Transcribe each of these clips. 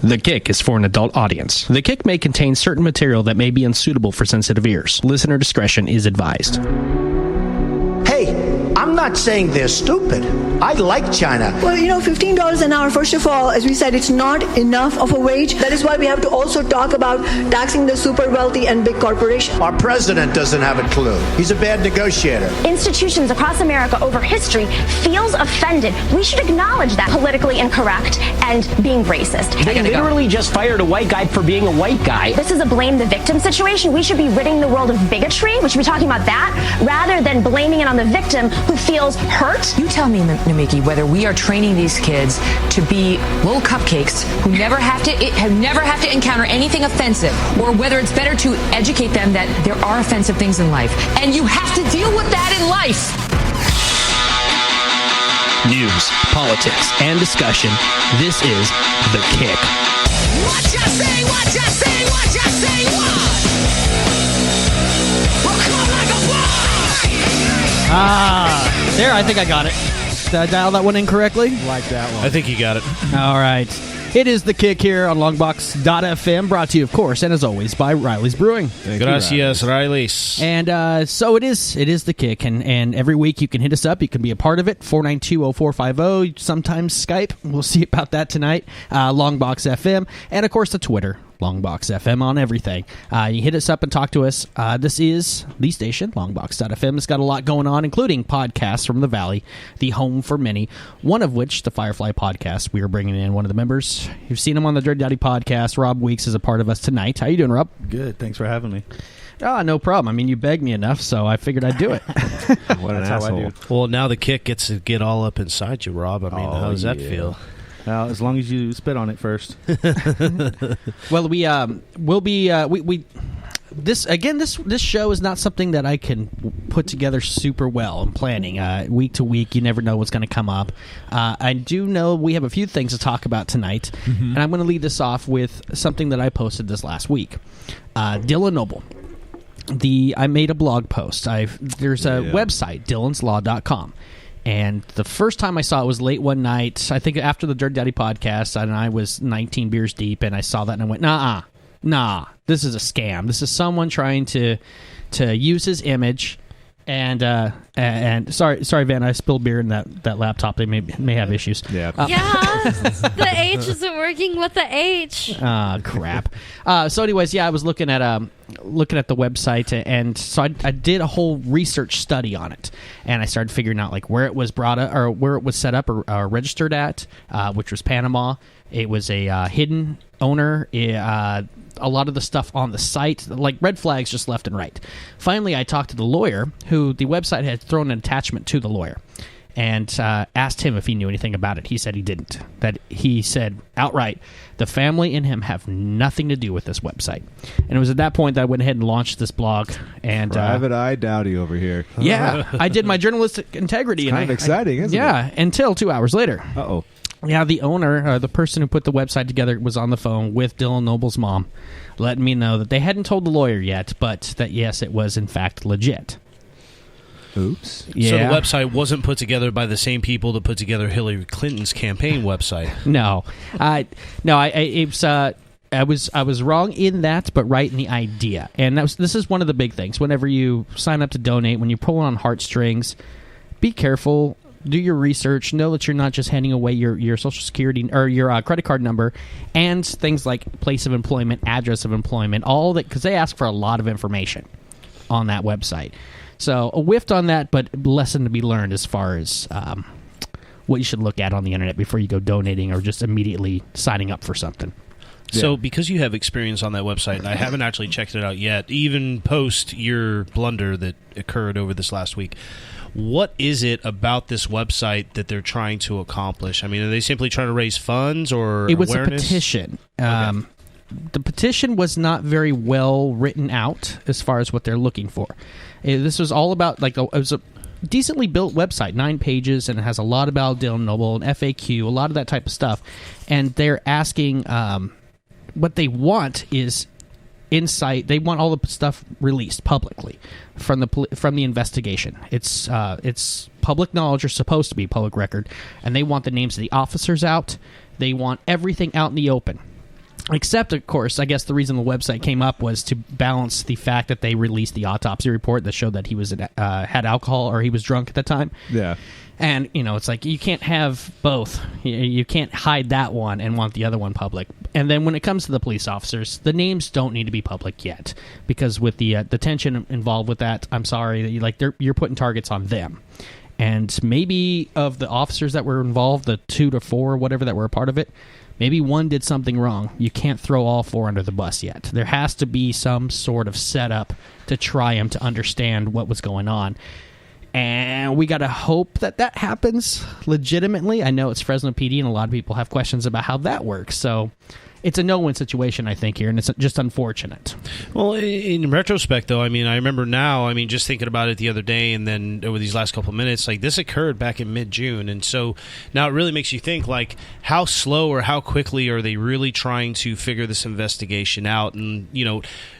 The Kick is for an adult audience. The Kick may contain certain material that may be unsuitable for sensitive ears. Listener discretion is advised. Hey, I'm not saying they're stupid. I like China. Well, $15 an hour, first of all, as we said, it's not enough of a wage. That is why we have to also talk about taxing the super wealthy and big corporations. Our president doesn't have a clue. He's a bad negotiator. Institutions across America over history feels offended. We should acknowledge that politically incorrect and being racist. They literally just fired a white guy for being a white guy. This is a blame the victim situation. We should be ridding the world of bigotry. We should be talking about that rather than blaming it on the victim who feels hurt. You tell me, Namiki, whether we are training these kids to be little cupcakes who never have to encounter anything offensive, or whether it's better to educate them that there are offensive things in life, and you have to deal with that in life. News, politics, and discussion. This is The Kick. What you say, what you say, what you say, what? Well, come like a boy! There, I think I got it. Did I dial that one in correctly? Like that one. I think you got it. All right. It is The Kick here on Longbox.FM, brought to you, of course, and as always, by Riley's Brewing. Gracias, Riley's. And so it is The Kick, and every week you can hit us up. You can be a part of it, 492-0450, sometimes Skype. We'll see about that tonight. Longbox.FM, and, of course, the Twitter. Longbox.FM on everything. You hit us up and talk to us. This is the station, Longbox.FM. It's got a lot going on, including podcasts from the Valley, the home for many, one of which, the Firefly Podcast, we are bringing in one of the members. You've seen him on the Dirty Daddy Podcast. Rob Weeks is a part of us tonight. How you doing, Rob? Good. Thanks for having me. No problem. I mean, you begged me enough, so I figured I'd do it. What an asshole. How I do. Well, now the Kick gets to get all up inside you, Rob. I mean, how does that feel? Well, as long as you spit on it first. Well, we'll be this show is not something that I can put together super well. I'm planning week to week. You never know what's going to come up. I do know we have a few things to talk about tonight, and I'm going to lead this off with something that I posted this last week. Dylan Noble. I made a blog post. There's a website, dylanslaw.com. And the first time I saw it was late one night, I think after the Dirty Daddy Podcast, and I was 19 beers deep, and I saw that and I went, nah, this is a scam. This is someone trying to use his image. And sorry, Van, I spilled beer in that laptop. They may have issues. Yeah, the H isn't working with the H. Crap. So, anyways, I was looking at the website, and so I did a whole research study on it, and I started figuring out like where it was brought up or where it was set up or registered at, which was Panama. It was a hidden owner. A lot of the stuff on the site, like red flags just left and right. Finally, I talked to the lawyer, who the website had thrown an attachment to the lawyer, and asked him if he knew anything about it. He said he didn't. That he said outright, the family and him have nothing to do with this website. And it was at that point that I went ahead and launched this blog. And Private Eye Dowdy over here. Yeah, I did my journalistic integrity. It's kind of exciting, isn't it? Yeah, until 2 hours later. Uh-oh. Yeah, the owner, the person who put the website together, was on the phone with Dylan Noble's mom, letting me know that they hadn't told the lawyer yet, but that, yes, it was, in fact, legit. Oops. Yeah. So the website wasn't put together by the same people that put together Hillary Clinton's campaign website. No. I was wrong in that, but right in the idea. And this is one of the big things. Whenever you sign up to donate, when you pull on heartstrings, be careful. Do your research. Know that you're not just handing away your Social Security or your credit card number and things like place of employment, address of employment, all that, because they ask for a lot of information on that website. So a whiffed on that, but lesson to be learned as far as what you should look at on the internet before you go donating or just immediately signing up for something. So because you have experience on that website, and I haven't actually checked it out yet, even post your blunder that occurred over this last week, what is it about this website that they're trying to accomplish? I mean, are they simply trying to raise funds or It was awareness? a petition. Okay. The petition was not very well written out as far as what they're looking for. This was all about, it was a decently built website, 9 pages, and it has a lot about Dylan Noble and FAQ, a lot of that type of stuff. And they're asking, what they want is insight. They want all the stuff released publicly from the investigation. It's public knowledge, or supposed to be public record, and they want the names of the officers out. They want everything out in the open. Except, of course, I guess the reason the website came up was to balance the fact that they released the autopsy report that showed that he was had alcohol or he was drunk at the time. Yeah. And, it's like you can't have both. You can't hide that one and want the other one public. And then when it comes to the police officers, the names don't need to be public yet. Because with the tension involved with that, I'm sorry, that you're putting targets on them. And maybe of the officers that were involved, the 2 to 4 or whatever that were a part of it, maybe one did something wrong. You can't throw all 4 under the bus yet. There has to be some sort of setup to try them to understand what was going on. And we got to hope that happens legitimately. I know it's Fresno PD, and a lot of people have questions about how that works. So it's a no-win situation, I think, here, and it's just unfortunate. Well, in retrospect, though, I remember now, just thinking about it the other day and then over these last couple of minutes, this occurred back in mid-June, and so now it really makes you think, how slow or how quickly are they really trying to figure this investigation out? And,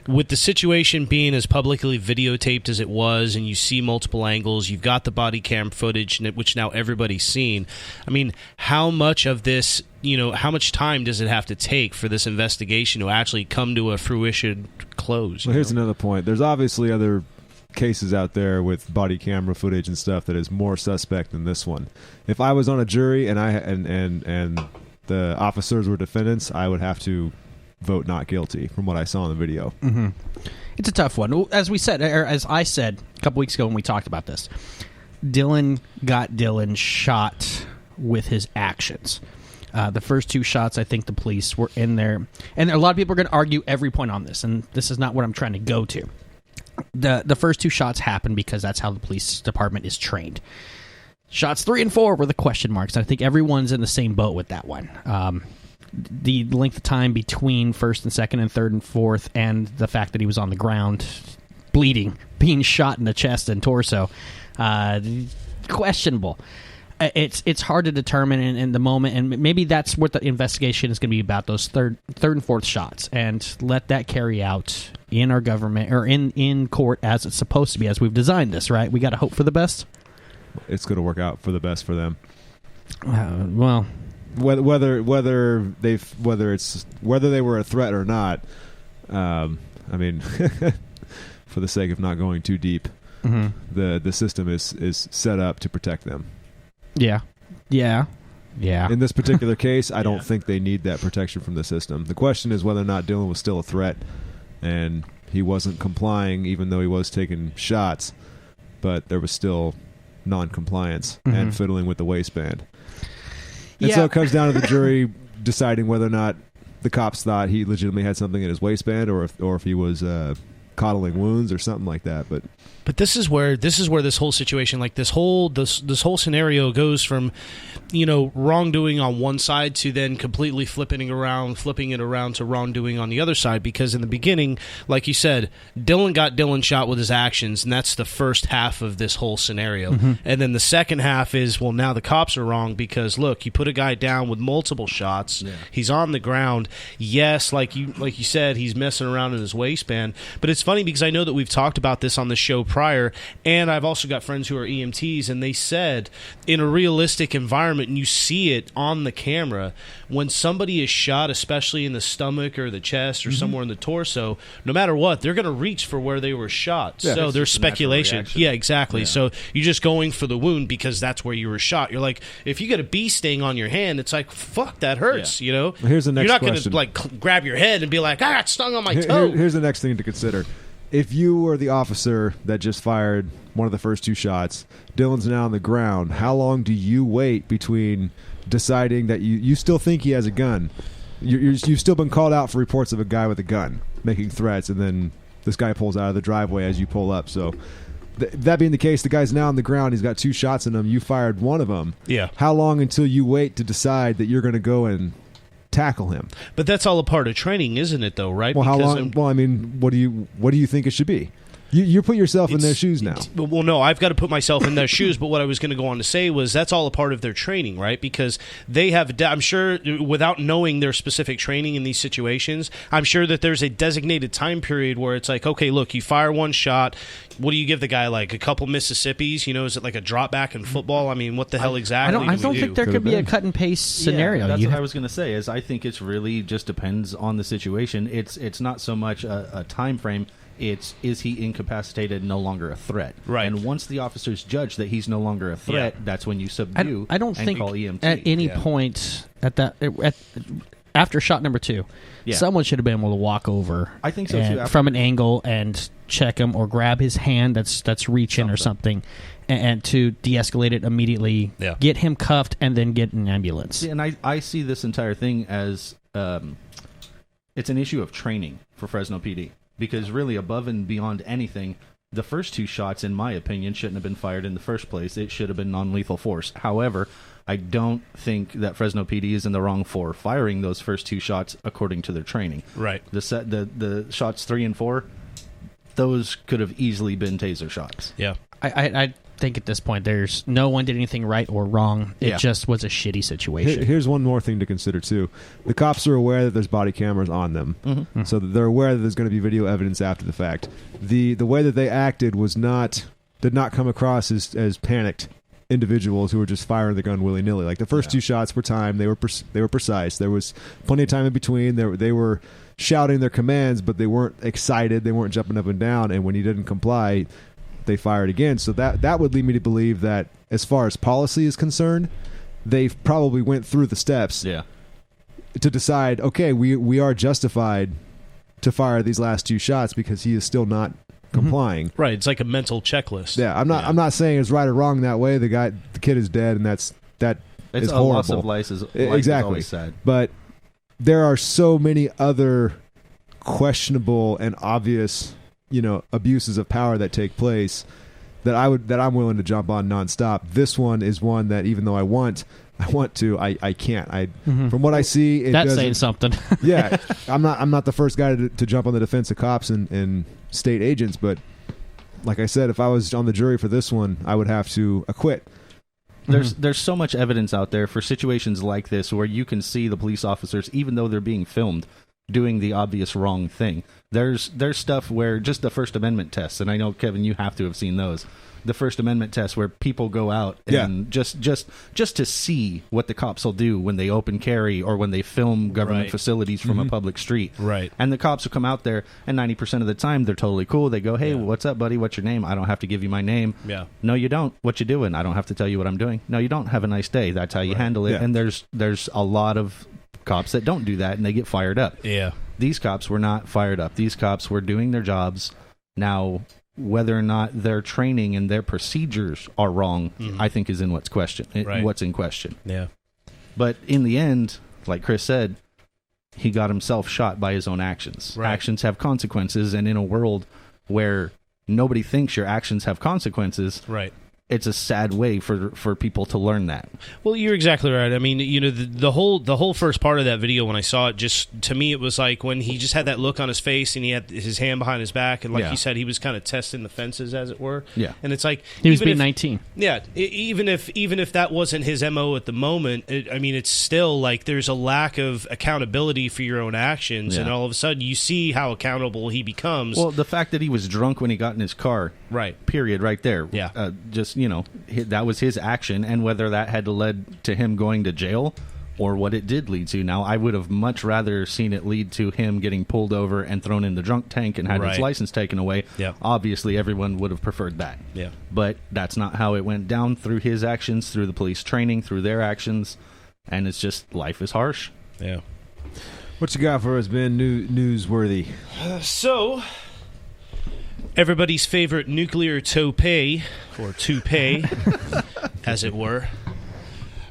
with the situation being as publicly videotaped as it was, and you see multiple angles, you've got the body cam footage, which now everybody's seen, how much of this... how much time does it have to take for this investigation to actually come to a fruition close? Well, here's another point. There's obviously other cases out there with body camera footage and stuff that is more suspect than this one. If I was on a jury and and the officers were defendants, I would have to vote not guilty from what I saw in the video. Mm-hmm. It's a tough one. As we said, or as I said a couple weeks ago when we talked about this, Dylan shot with his actions. The first 2 shots, I think the police were in there. And a lot of people are going to argue every point on this, and this is not what I'm trying to go to. The first 2 shots happened because that's how the police department is trained. Shots 3 and 4 were the question marks. I think everyone's in the same boat with that one. The length of time between first and second and third and fourth, and the fact that he was on the ground, bleeding, being shot in the chest and torso, questionable. It's hard to determine in the moment, and maybe that's what the investigation is going to be about, those third and fourth shots, and let that carry out in our government or in court as it's supposed to be, as we've designed this, right? We got to hope for the best. It's going to work out for the best for them. Well, whether they were a threat or not, for the sake of not going too deep, the system is set up to protect them. Yeah. In this particular case, I don't think they need that protection from the system. The question is whether or not Dylan was still a threat, and he wasn't complying, even though he was taking shots, but there was still non-compliance and fiddling with the waistband. And so it comes down to the jury deciding whether or not the cops thought he legitimately had something in his waistband, or if he was coddling wounds or something like that. But this is where this whole situation, this whole scenario goes from, wrongdoing on one side to then completely flipping it around to wrongdoing on the other side. Because in the beginning, like you said, Dylan shot with his actions, and that's the first half of this whole scenario. And then the second half is, well, now the cops are wrong because look, you put a guy down with multiple shots. Yeah. He's on the ground. Yes, like you said, he's messing around in his waistband. But it's funny because I know that we've talked about this on the show prior, and I've also got friends who are EMTs, and they said in a realistic environment, and you see it on the camera, when somebody is shot, especially in the stomach or the chest or somewhere in the torso, no matter what, they're going to reach for where they were shot. Yeah, so there's speculation. Yeah, exactly. Yeah. So you're just going for the wound because that's where you were shot. You're like, if you get a bee sting on your hand, it's like, fuck, that hurts, Well, here's the next You're not question. Going to grab your head and be like, I got stung on my toe. Here's the next thing to consider. If you were the officer that just fired one of the first 2 shots, Dylan's now on the ground, how long do you wait between deciding that you still think he has a gun? You've still been called out for reports of a guy with a gun making threats, and then this guy pulls out of the driveway as you pull up. So that being the case, the guy's now on the ground. He's got 2 shots in him. You fired one of them. Yeah. How long until you wait to decide that you're going to go and tackle him? But that's all a part of training, isn't it, though, right? Well, how long? What do you think it should be? You put yourself in their shoes now. Well, no, I've got to put myself in their shoes, but what I was going to go on to say was that's all a part of their training, right? Because they have, I'm sure, without knowing their specific training in these situations, I'm sure that there's a designated time period where it's like, okay, look, you fire one shot, what do you give the guy, like a couple Mississippis? You know, is it like a drop back in football? I mean, what the hell exactly I don't think there could be a cut and paste scenario. That's what I was going to say, is I think it's really just depends on the situation. It's not so much a time frame. Is he incapacitated, no longer a threat? Right. And once the officers judge that he's no longer a threat, that's when you subdue. I don't and think call EMT. at any point after shot number 2, someone should have been able to walk over. I think so too. From an angle and check him or grab his hand that's reaching or something, and to de-escalate it immediately. Yeah. Get him cuffed and then get an ambulance. See, and I see this entire thing as it's an issue of training for Fresno PD. Because really, above and beyond anything, the first 2 shots, in my opinion, shouldn't have been fired in the first place. It should have been non-lethal force. However, I don't think that Fresno PD is in the wrong for firing those first 2 shots according to their training. Right. The shots 3 and 4, those could have easily been taser shots. Yeah. I think at this point there's no one did anything right or wrong. It just was a shitty situation. Here's one more thing to consider too. The cops are aware that there's body cameras on them, so they're aware that there's going to be video evidence after the fact. The way that they acted did not come across as panicked individuals who were just firing the gun willy-nilly. Like the first 2 shots were timed. They were precise. There was plenty of time in between. They were shouting their commands, but they weren't excited. They weren't jumping up and down. And when he didn't comply, they fired again. So that would lead me to believe that as far as policy is concerned, they probably went through the steps to decide, okay, we are justified to fire these last 2 shots because he is still not complying. Right. It's like a mental checklist. Yeah, I'm not saying it's right or wrong that way. The kid is dead, and that is a horrible. Loss of life is exactly always sad. But there are so many other questionable and obvious, abuses of power that take place that I'm willing to jump on nonstop. This one is one that even though I want to, I can't. From what I see, that's saying something. Yeah, I'm not the first guy to jump on the defense of cops and state agents, but like I said, if I was on the jury for this one, I would have to acquit. There's so much evidence out there for situations like this where you can see the police officers, even though they're being filmed, doing the obvious wrong thing. There's stuff where just the First Amendment tests, and I know, Kevin, you have to have seen those. The First Amendment tests where people go out and just to see what the cops will do when they open carry or when they film government facilities from a public street. Right. And the cops will come out there, and 90% of the time they're totally cool. They go, hey, what's up, buddy? What's your name? I don't have to give you my name. Yeah. No, you don't. What you doing? I don't have to tell you what I'm doing. No, you don't. Have a nice day. That's how you handle it. Yeah. And there's a lot of cops that don't do that, and they get fired up. Yeah. These cops were not fired up. These cops were doing their jobs. Now, whether or not their training and their procedures are wrong, I think is in what's in question. Yeah. But in the end, like Chris said, he got himself shot by his own actions. Right. Actions have consequences, and in a world where nobody thinks your actions have consequences, right, it's a sad way for people to learn that. Well, you're exactly right. I mean, the whole first part of that video, when I saw it, just to me, it was like when he just had that look on his face and he had his hand behind his back, and like you said, he was kind of testing the fences, as it were. Yeah. And it's like he was being 19. Yeah. Even if that wasn't his MO at the moment, it's still like there's a lack of accountability for your own actions, and all of a sudden you see how accountable he becomes. Well, the fact that he was drunk when he got in his car, right? Period. Right there. Yeah. That was his action, and whether that had led to him going to jail or what it did lead to. Now, I would have much rather seen it lead to him getting pulled over and thrown in the drunk tank and had his license taken away. Yeah. Obviously, everyone would have preferred that. Yeah. But that's not how it went down through his actions, through the police training, through their actions, and it's just life is harsh. Yeah. What you got for us, Ben? Newsworthy. So, everybody's favorite nuclear toupee, or toupee, as it were.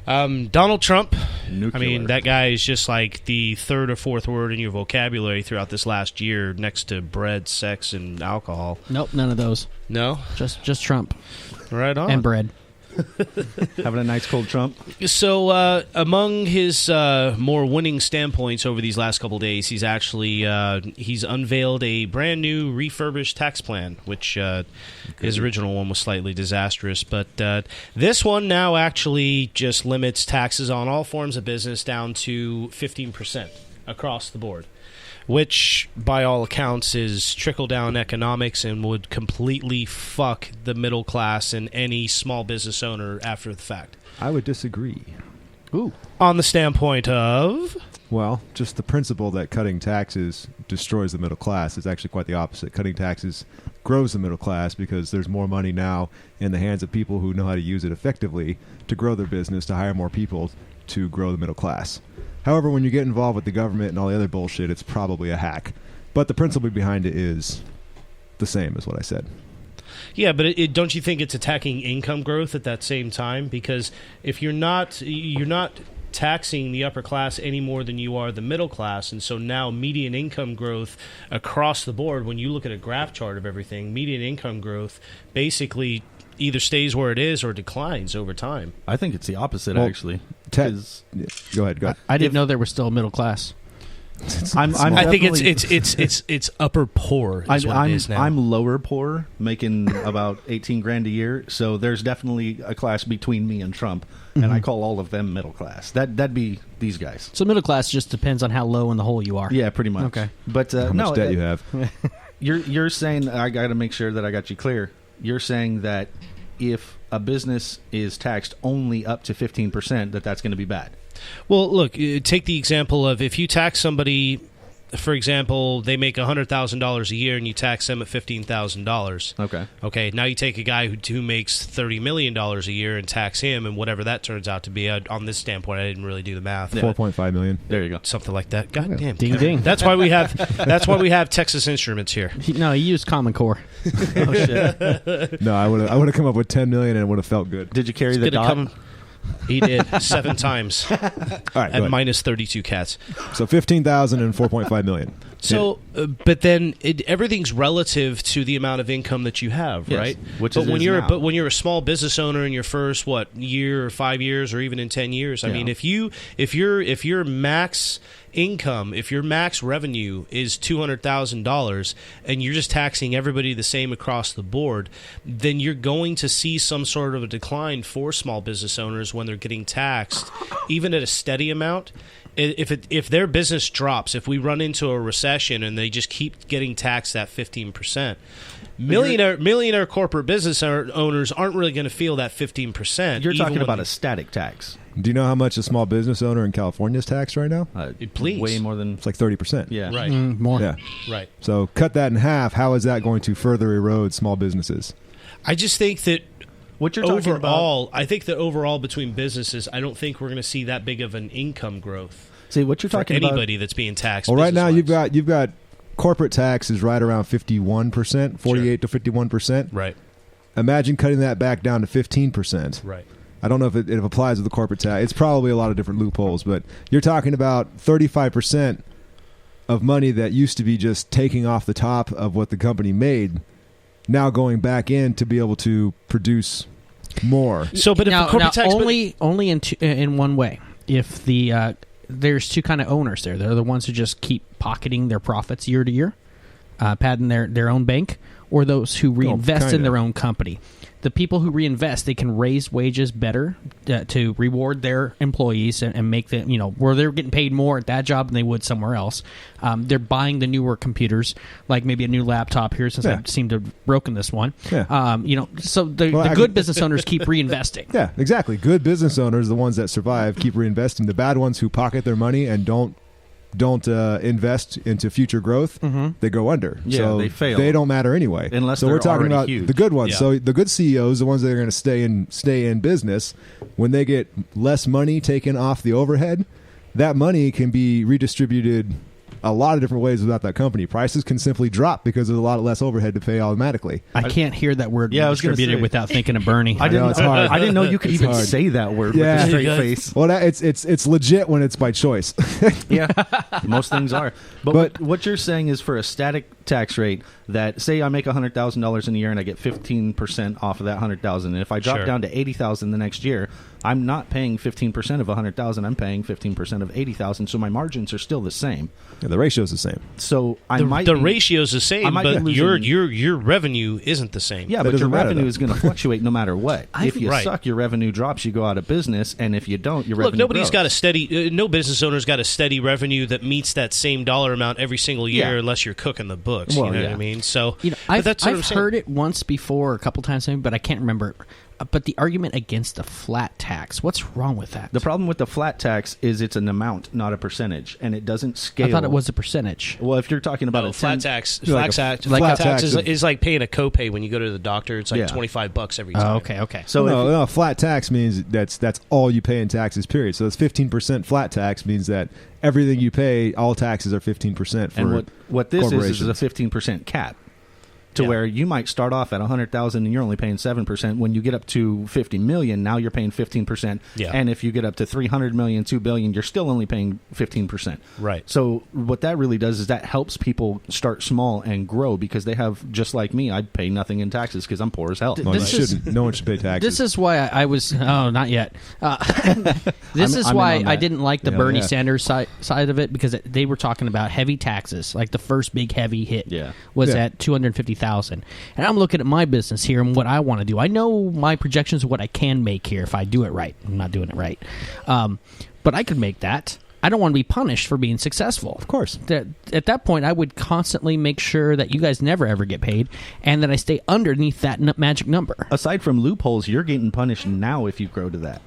Donald Trump. Nuclear. That guy is just like the third or fourth word in your vocabulary throughout this last year, next to bread, sex, and alcohol. Nope, none of those. No? Just Trump. Right on. And bread. Having a nice cold Trump. So among his more winning standpoints over these last couple of days, he's actually he's unveiled a brand new refurbished tax plan, which his original one was slightly disastrous. But this one now actually just limits taxes on all forms of business down to 15% across the board, which, by all accounts, is trickle-down economics and would completely fuck the middle class and any small business owner after the fact. I would disagree. Ooh. On the standpoint of? Well, just the principle that cutting taxes destroys the middle class is actually quite the opposite. Cutting taxes grows the middle class because there's more money now in the hands of people who know how to use it effectively to grow their business, to hire more people, to grow the middle class. However, when you get involved with the government and all the other bullshit, it's probably a hack. But the principle behind it is the same as what I said. Yeah, but don't you think it's attacking income growth at that same time? Because if you're not taxing the upper class any more than you are the middle class, and so now median income growth across the board, when you look at a graph chart of everything, median income growth basically either stays where it is or declines over time. I think it's the opposite, Well, actually. Go ahead. I didn't know there was still a middle class. I think it's upper poor is what it is now. I'm lower poor, making about $18,000 a year. So there's definitely a class between me and Trump, and I call all of them middle class. That'd be these guys. So middle class just depends on how low in the hole you are. Yeah, pretty much. Okay, but how much debt you have? You're saying, I got to make sure that I got you clear. You're saying that if a business is taxed only up to 15%, that's going to be bad. Well, look, take the example of if you tax somebody, for example, they make $100,000 a year and you tax them at $15,000. Okay. Now you take a guy who makes $30 million a year and tax him, and whatever that turns out to be. On this standpoint, I didn't really do the math. 4.5 million. There you go. Something like that. God damn. Ding ding. That's why we have Texas Instruments here. He used Common Core. Oh shit. No, I would have come up with 10 million and it would have felt good. Did you carry the dot? He did 7 times. All right, at minus 32 cats. So 15,000 and 4.5 million. So, but then everything's relative to the amount of income that you have, Yes, right? which but is when now. you're a small business owner in your first year or 5 years or even in 10 years, I mean, if your max income, if your max revenue is $200,000 and you're just taxing everybody the same across the board, then you're going to see some sort of a decline for small business owners when they're getting taxed, even at a steady amount. If their business drops, if we run into a recession and they just keep getting taxed at 15%, millionaire corporate business owners aren't really going to feel that 15%. You're talking about a static tax. Do you know how much a small business owner in California is taxed right now? Please. Way more than... It's like 30%. Yeah. Right. More. Yeah. Right. So cut that in half. How is that going to further erode small businesses? I just think that what you're talking overall, I think that overall between businesses, I don't think we're going to see that big of an income growth. See, what you're talking for about... anybody that's being taxed. Well, right now you've got corporate tax is right around 51%, 48 to 51%. Right. Imagine cutting that back down to 15%. Right. I don't know if it applies to the corporate tax. It's probably a lot of different loopholes, but you're talking about 35% of money that used to be just taking off the top of what the company made, now going back in to be able to produce more. So, but if the corporate tax only in one way. If there's two kind of owners there. They're the ones who just keep pocketing their profits year to year, padding their own bank, or those who reinvest in their own company. The people who reinvest, they can raise wages better to reward their employees and make them, where they're getting paid more at that job than they would somewhere else. They're buying the newer computers, like maybe a new laptop here, since I seem to have broken this one. Yeah. So the good business owners keep reinvesting. Yeah, exactly. Good business owners, the ones that survive, keep reinvesting. The bad ones who pocket their money and don't invest into future growth, they go under. Yeah, so they fail. They don't matter anyway. Unless so they're we're talking about huge. the good ones. Yeah. So the good CEOs, the ones that are going to stay in business, when they get less money taken off the overhead, that money can be redistributed a lot of different ways without that company. Prices can simply drop because there's a lot less overhead to pay automatically. I can't hear that word I was gonna distributed say. without thinking of Bernie. I know it's hard. I didn't know you could It's even hard. say that word with a straight face. Well, it's legit when it's by choice. Yeah, most things are. But what you're saying is for a static tax rate that, say I make $100,000 in a year and I get 15% off of that $100,000. And if I drop down to $80,000 the next year, I'm not paying 15% of $100,000. I'm paying 15% of $80,000. So my margins are still the same. Yeah, the ratio's the same. So the ratio's the same, but your revenue isn't the same. Yeah, but your revenue is going to fluctuate no matter what. If you suck, your revenue drops, you go out of business, and if you don't, your revenue nobody's grows. got a steady. No business owner's got a steady revenue that meets that same dollar amount every single year, unless you're cooking the books. Well, you know what I mean? So I've that's what I'm saying. heard it once before, a couple times, but I can't remember. But the argument against the flat tax, what's wrong with that? The problem with the flat tax is it's an amount, not a percentage, and it doesn't scale. I thought it was a percentage. Well, if you're talking about a flat tax, flat tax is like paying a copay when you go to the doctor. It's like $25 every time. Okay. So no, flat tax means that's all you pay in taxes. Period. So it's 15% flat tax means that everything you pay, all taxes are 15% for. And what this is a 15% cap. To where you might start off at $100,000 and you're only paying 7%. When you get up to $50 million, now you're paying 15%. Yeah. And if you get up to $300 million, $2 billion, you're still only paying 15%. Right. So what that really does is that helps people start small and grow, because they have, just like me, I pay nothing in taxes because I'm poor as hell. No one should pay taxes. This is why I was. Oh, not yet. This is why I didn't like the Bernie Sanders side of it, because they were talking about heavy taxes. Like the first big heavy hit was at $250,000. And I'm looking at my business here and what I want to do. I know my projections of what I can make here if I do it right. I'm not doing it right. But I could make that. I don't want to be punished for being successful. Of course. At that point, I would constantly make sure that you guys never, ever get paid and that I stay underneath that magic number. Aside from loopholes, you're getting punished now if you grow to that.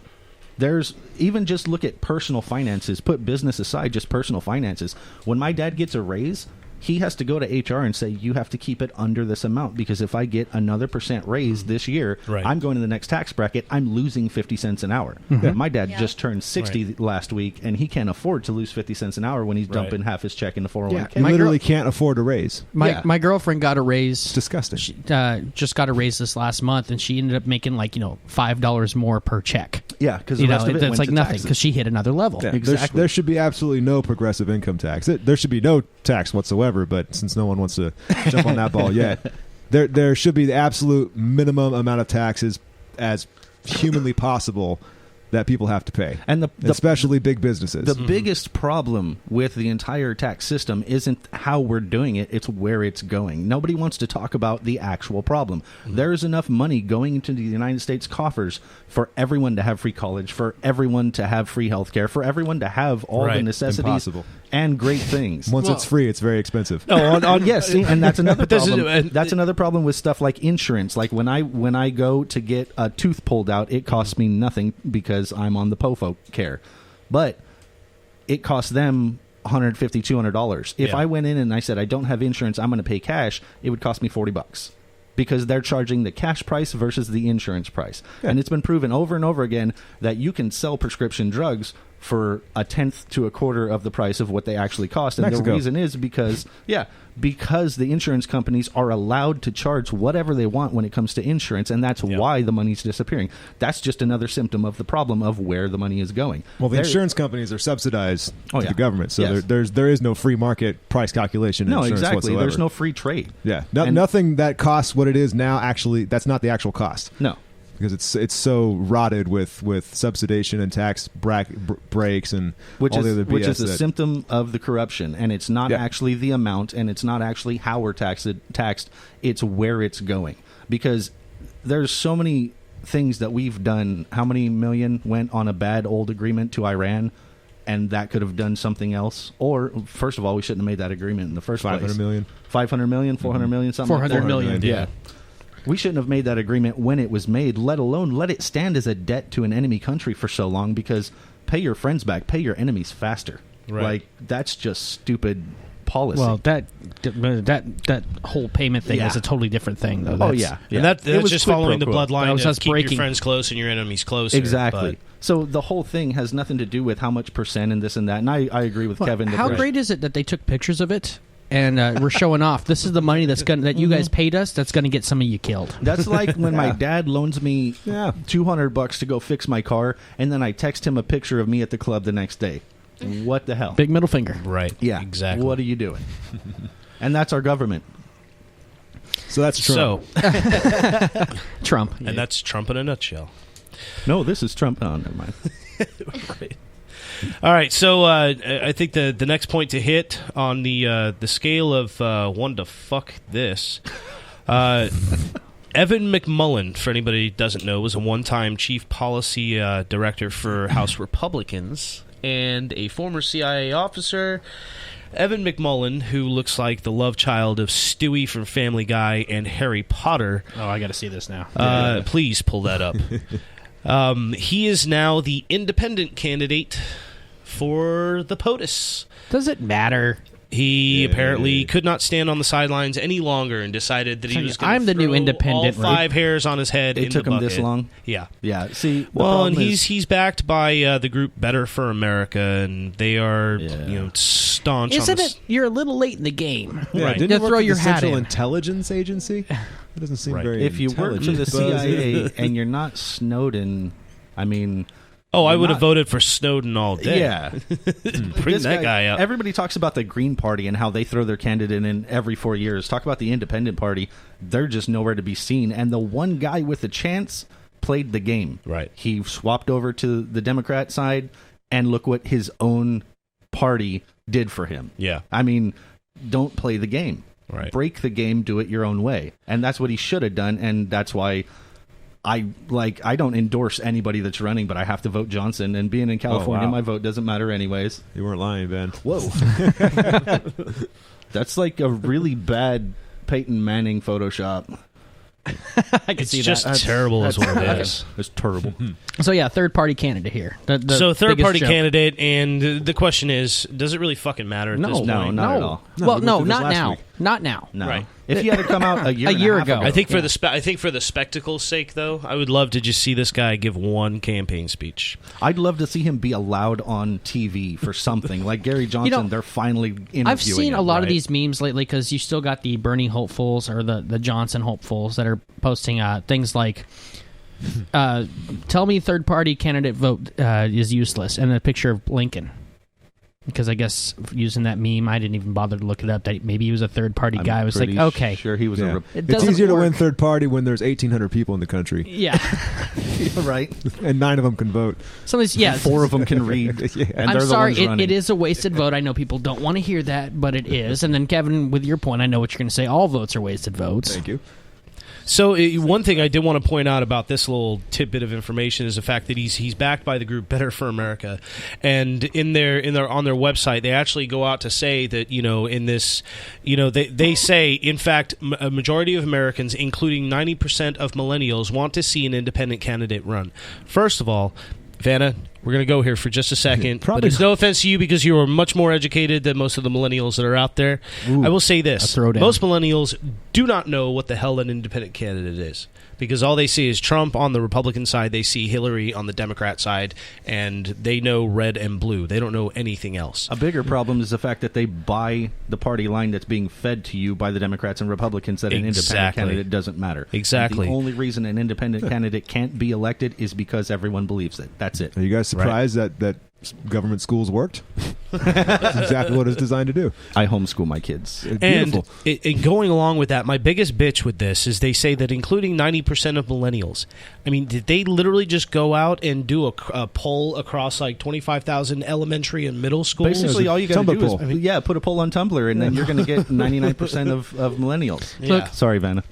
There's even just look at personal finances. Put business aside, just personal finances. When my dad gets a raise, he has to go to HR and say, you have to keep it under this amount, because if I get another % raise this year, I'm going to the next tax bracket, I'm losing 50 cents an hour. Mm-hmm. My dad just turned 60 last week, and he can't afford to lose 50 cents an hour when he's dumping half his check into 401k. He literally can't afford a raise. My girlfriend got a raise. It's disgusting. She just got a raise this last month, and she ended up making $5 more per check. Yeah, because the rest of it it's went like to nothing, taxes. because she hit another level. Yeah, Exactly. There should be absolutely no progressive income tax. There should be no tax whatsoever, but since no one wants to jump on that ball yet, there should be the absolute minimum amount of taxes as humanly possible that people have to pay, and especially big businesses. The biggest problem with the entire tax system isn't how we're doing it, it's where it's going. Nobody wants to talk about the actual problem. There is enough money going into the United States coffers for everyone to have free college, for everyone to have free health care, for everyone to have all the necessities Impossible. and great things. Once it's free, it's very expensive. No, yes, and that's another problem. That's another problem with stuff like insurance. Like when I go to get a tooth pulled out, it costs me nothing because I'm on the POFO care, but it costs them $150, $200. If I went in and I said I don't have insurance, I'm going to pay cash, it would cost me $40 because they're charging the cash price versus the insurance price. And it's been proven over and over again that you can sell prescription drugs for a tenth to a quarter of the price of what they actually cost. And the reason is because the insurance companies are allowed to charge whatever they want when it comes to insurance, and that's why the money's disappearing. That's just another symptom of the problem of where the money is going. Well, the insurance companies are subsidized to the government, so there is no free market price calculation in insurance whatsoever. There's no free trade. Yeah, nothing that costs what it is now, actually, that's not the actual cost. No. Because it's so rotted with subsidization and tax breaks and all the other BS. Which is a symptom of the corruption, and it's not actually the amount, and it's not actually how we're taxed. It's where it's going. Because there's so many things that we've done. How many million went on a bad old agreement to Iran, and that could have done something else? Or, first of all, we shouldn't have made that agreement in the first place. 500 million. 500 million, 400 million, something 400 million. Yeah. We shouldn't have made that agreement when it was made, let alone let it stand as a debt to an enemy country for so long, because pay your friends back, pay your enemies faster. Right. Like, that's just stupid policy. Well, that whole payment thing is a totally different thing, though. And that's just following the bloodline of us keep breaking your friends close and your enemies closer. Exactly. So the whole thing has nothing to do with how much percent and this and that. And I agree with Kevin. How great is it that they took pictures of it? And we're showing off. This is the money that you guys paid us. That's going to get some of you killed. That's like when my dad loans me $200 to go fix my car, and then I text him a picture of me at the club the next day. What the hell? Big middle finger. Right. Yeah. Exactly. What are you doing? And that's our government. So that's Trump. Trump. And that's Trump in a nutshell. No, this is Trump. Oh, never mind. Right. All right, so I think the next point to hit on the scale of 1 to fuck this, Evan McMullen, for anybody who doesn't know, was a one-time chief policy director for House Republicans and a former CIA officer. Evan McMullen, who looks like the love child of Stewie from Family Guy and Harry Potter. Oh, I got to see this now. Please pull that up. He is now the independent candidate for the POTUS. Does it matter? He apparently could not stand on the sidelines any longer and decided that he was going to I'm the new independent. all 5 hairs on his head. It took him this long? Yeah. Yeah. See, well, and he's backed by the group Better for America, and they are staunch. Isn't it? You're a little late in the game. Yeah, right. Didn't To you work throw for your the hat Central in. Intelligence Agency? It doesn't seem very If you work for the CIA and you're not Snowden, I mean... Oh, I would have voted for Snowden all day. Yeah. Bring that guy up. Everybody talks about the Green Party and how they throw their candidate in every 4 years. Talk about the Independent Party. They're just nowhere to be seen. And the one guy with a chance played the game. Right. He swapped over to the Democrat side, and look what his own party did for him. Yeah. I mean, don't play the game. Right. Break the game, do it your own way. And that's what he should have done, and that's why... I don't endorse anybody that's running, but I have to vote Johnson. And being in California, my vote doesn't matter anyways. You weren't lying, Ben. Whoa. That's like a really bad Peyton Manning Photoshop. I can see that. It's just terrible is what it is. It's terrible. So, yeah, third-party candidate here. So third-party candidate, and the question is, does it really fucking matter at this point? No, not at all. Well, no, not now. Not now. No. Right. If he had to come out a year ago. I think for the spectacle's sake, though, I would love to just see this guy give one campaign speech. I'd love to see him be allowed on TV for something. Like Gary Johnson, they're finally interviewing I've seen him, a lot of right? these memes lately because you still got the Bernie hopefuls or the Johnson hopefuls that are posting things like, tell me third-party candidate vote is useless, and a picture of Lincoln. Because I guess using that meme, I didn't even bother to look it up. That maybe he was a third-party guy. I was like, okay. Sure, he was Yeah. a... It's easier to win third party when there's 1,800 people in the country. Yeah. Right. And 9 of them can vote. Some of these, yeah. 4 of them can read. Yeah. And I'm they're sorry, the ones running. it is a wasted vote. I know people don't want to hear that, but it is. And then, Kevin, with your point, I know what you're going to say. All votes are wasted votes. Thank you. So one thing I did want to point out about this little tidbit of information is the fact that he's backed by the group Better for America, and on their website they actually go out to say that in this they say in fact a majority of Americans, including 90% of millennials, want to see an independent candidate run. First of all, Vanna, we're going to go here for just a second. But it's no offense to you because you are much more educated than most of the millennials that are out there. Ooh, I will say this. Most millennials do not know what the hell an independent candidate is because all they see is Trump on the Republican side. They see Hillary on the Democrat side, and they know red and blue. They don't know anything else. A bigger problem is the fact that they buy the party line that's being fed to you by the Democrats and Republicans that an independent candidate doesn't matter. Exactly. The only reason an independent candidate can't be elected is because everyone believes it. That's it. Are you guys surprised that government schools worked? That's exactly what it's designed to do. I homeschool my kids. And going along with that, my biggest bitch with this is they say that including 90% of millennials. I mean, did they literally just go out and do a poll across like 25,000 elementary and middle schools? Basically, all you got to do poll. is put a poll on Tumblr, and then you're going to get 99% of millennials. Yeah. Sorry, Vanna.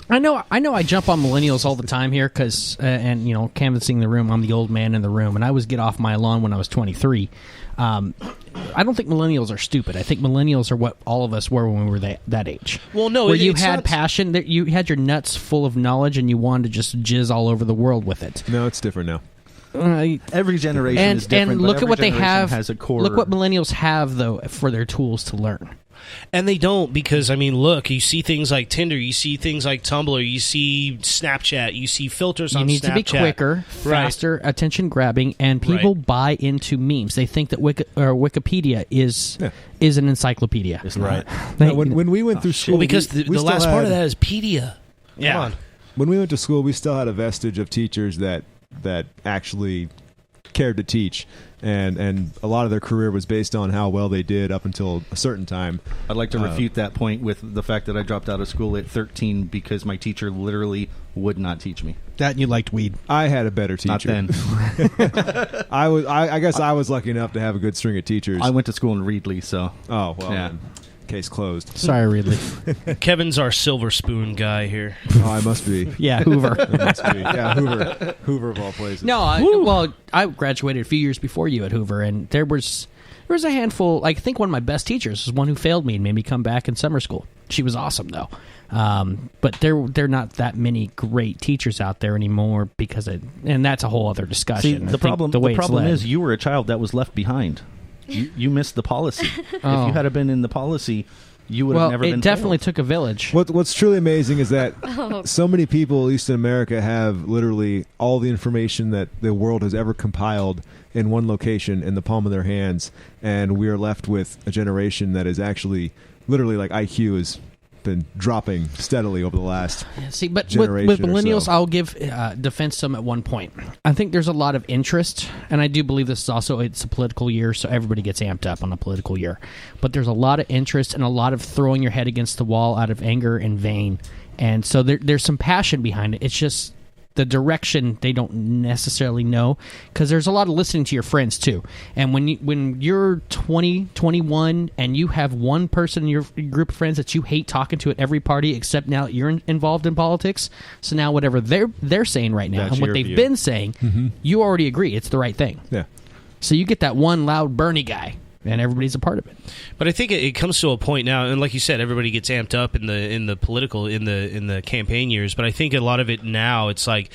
I know I jump on millennials all the time here because, canvassing the room, I'm the old man in the room, and I was get off my lawn when I was 23. I don't think millennials are stupid. I think millennials are what all of us were when we were that age. Well, no, where you had passion, that you had your nuts full of knowledge, and you wanted to just jizz all over the world with it. No, it's different now. Every generation is different. And look at what they have. Has a core. Look what millennials have, though, for their tools to learn. And they don't because, I mean, look, you see things like Tinder, you see things like Tumblr, you see Snapchat, you see filters on Snapchat. You need to be quicker, faster, attention-grabbing, and people buy into memes. They think that Wikipedia is an encyclopedia. It's right. When we went through school... Well, because the last part of that is pedia. Yeah. Come on. When we went to school, we still had a vestige of teachers that actually cared to teach. And a lot of their career was based on how well they did up until a certain time. I'd like to refute that point with the fact that I dropped out of school at 13 because my teacher literally would not teach me. That and you liked weed. I had a better teacher. Not then. I guess I was lucky enough to have a good string of teachers. I went to school in Reedley, so. Oh, well, yeah. then. Case closed. Sorry, Ridley. Kevin's our silver spoon guy here. Oh, I must be. Yeah, Hoover. It must be. Yeah, Hoover. Hoover of all places. No, I graduated a few years before you at Hoover, and there was a handful. I think one of my best teachers was one who failed me and made me come back in summer school. She was awesome, though. But there not that many great teachers out there anymore and that's a whole other discussion. See, the problem is you were a child that was left behind. You missed the policy. Oh. If you had been in the policy, you would have never been. It definitely failed. took a village. What's truly amazing is that so many people, at least in America, have literally all the information that the world has ever compiled in one location in the palm of their hands, and we are left with a generation that is actually literally like IQ has been dropping steadily over the last but generation with millennials, or so. I'll give defense to them at one point. I think there's a lot of interest, and I do believe this is also it's a political year, so everybody gets amped up on a political year. But there's a lot of interest and a lot of throwing your head against the wall out of anger and vain, and so there's some passion behind it. It's just the direction they don't necessarily know, because there's a lot of listening to your friends too. And when you're 20, 21, and you have one person in your group of friends that you hate talking to at every party, except now that you're involved in politics, so now whatever they're saying right now That's and what your they've view. been saying, you already agree it's the right thing. Yeah. So you get that one loud Bernie guy, and everybody's a part of it. But I think it comes to a point now, and like you said, everybody gets amped up in the political in the campaign years. But I think a lot of it now, it's like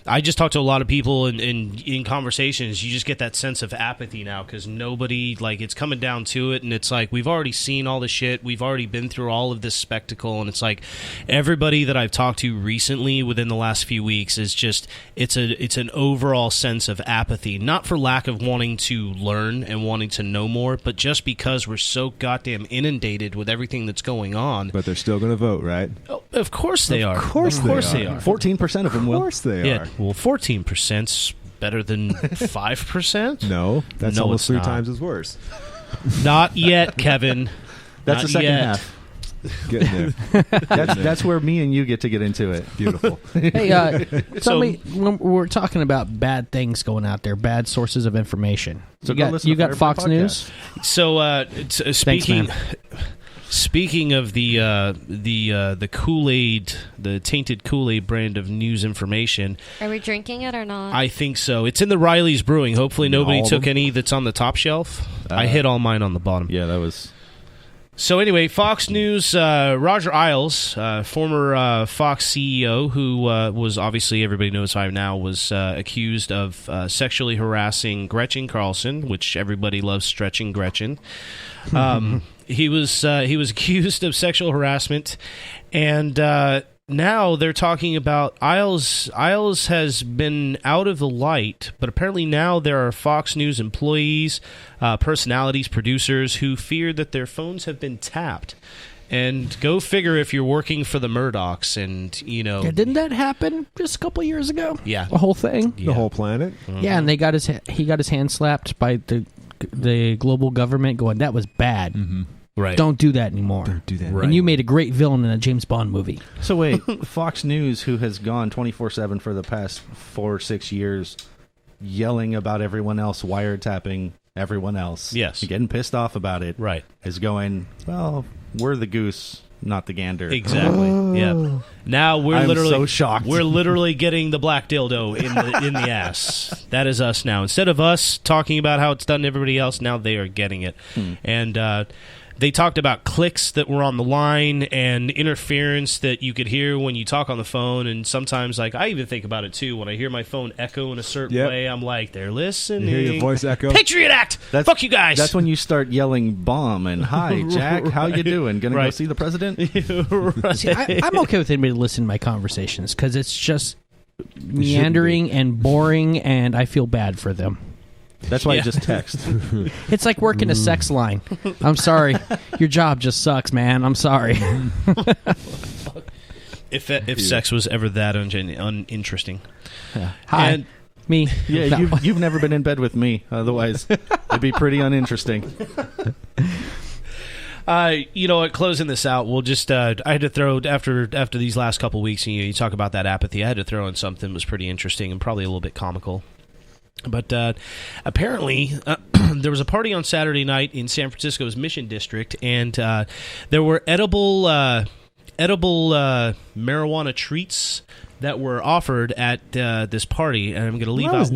I just talk to a lot of people, and in conversations, you just get that sense of apathy now because nobody it's coming down to it, and it's like we've already seen all the shit, we've already been through all of this spectacle, and it's like everybody that I've talked to recently within the last few weeks is just it's an overall sense of apathy, not for lack of wanting to learn and wanting to know more, but just because we're so goddamn inundated with everything that's going on. But they're still going to vote, right? Oh, of course they are. Of course they are. 14% of them will. Of course they Yeah, are. well, 14%'s better than 5%? No, that's No, almost it's three not. times as worse. Not yet, Kevin. That's Not the second yet. half. Getting there. That's where me and you get to get into it. Beautiful. Hey, when we're talking about bad things going out there, bad sources of information. So you go got, listen you to got Firebird Fox Podcast. News? So, speaking... man. Speaking of the Kool-Aid, the tainted Kool-Aid brand of news information, Are we drinking it or not? I think so. It's in the Riley's Brewing. Hopefully nobody All of took them? any that's on the top shelf. I hit all mine on the bottom. Yeah, that was... So anyway, Fox News, Roger Ailes, former Fox CEO, who was obviously, everybody knows by now, was accused of sexually harassing Gretchen Carlson, which everybody loves stretching Gretchen. He was accused of sexual harassment, and now they're talking about Ailes has been out of the light, but apparently now there are Fox News employees, personalities, producers who fear that their phones have been tapped. And go figure if you're working for the Murdochs, and Yeah, didn't that happen just a couple of years ago? Yeah. The whole thing? Yeah. The whole planet. Yeah, and he got his hand slapped by the global government going, that was bad. Right. Don't do that anymore. Don't do that. Right. And you made a great villain in a James Bond movie. So wait, Fox News, who has gone 24/7 for the past 4 or 6 years, yelling about everyone else, wiretapping everyone else, Yes. getting pissed off about it, Right. is going, well, we're the goose, not the gander. Exactly. Yeah. Now we're I'm literally so shocked. We're literally getting the black dildo in the ass. That is us now. Instead of us talking about how it's done to everybody else, now they are getting it. And they talked about clicks that were on the line and interference that you could hear when you talk on the phone. And sometimes, I even think about it too. When I hear my phone echo in a certain Yep. way, I'm like, they're listening. You hear your voice echo? Patriot Act. Fuck you guys. That's when you start yelling bomb and hi, Jack, how you doing? Gonna go Right. see the president? Right. See, I'm okay with anybody listening to my conversations because it's just meandering and boring, and I feel bad for them. That's why Yeah. I just text. It's like working a sex line. I'm sorry. Your job just sucks, man. I'm sorry. If sex was ever that uninteresting. Hi. And Me. Yeah, No. you've never been in bed with me. Otherwise, it'd be pretty uninteresting. Closing this out, we'll just I had to throw after these last couple weeks, and you talk about that apathy, I had to throw in something that was pretty interesting and probably a little bit comical. But apparently there was a party on Saturday night in San Francisco's Mission District, and there were edible marijuana treats that were offered at this party, and I'm going to leave out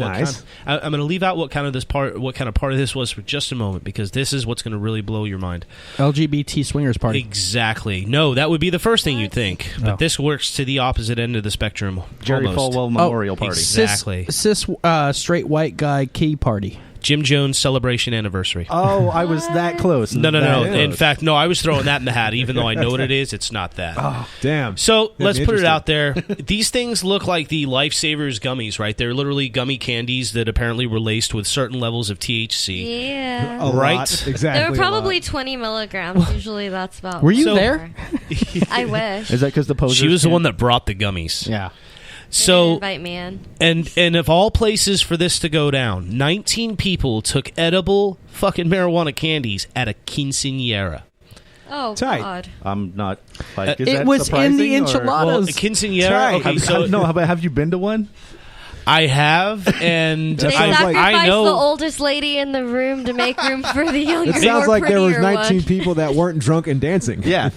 I'm going to leave out what kind of party this was for just a moment, because this is what's going to really blow your mind. LGBT swingers party. Exactly. No, that would be the first thing you'd think, but this works to the opposite end of the spectrum. Jerry almost. Falwell Memorial Party. Exactly. Cis straight white guy key party. Jim Jones celebration anniversary. Oh, I was that close. No. In fact, no, I was throwing that in the hat, even though I know what it is. It's not that. Oh, damn. So let's put it out there. These things look like the Lifesavers gummies, right? They're literally gummy candies that apparently were laced with certain levels of THC. Yeah. Right? Exactly. They're probably 20 milligrams. Usually that's about... Were you there? I wish. Is that because the posers... She was the one that brought the gummies. Yeah. So, invite me in. And of all places for this to go down, 19 people took edible fucking marijuana candies at a quinceañera. Oh, Tight. God. I'm not... Like, is It that was in the surprising, or- enchiladas. Well, a quinceañera. Okay, but have you been to one? I have, and They I sacrificed know the oldest lady in the room to make room for the younger, It sounds more like there was prettier 19 one. people that weren't drunk and dancing. Yeah.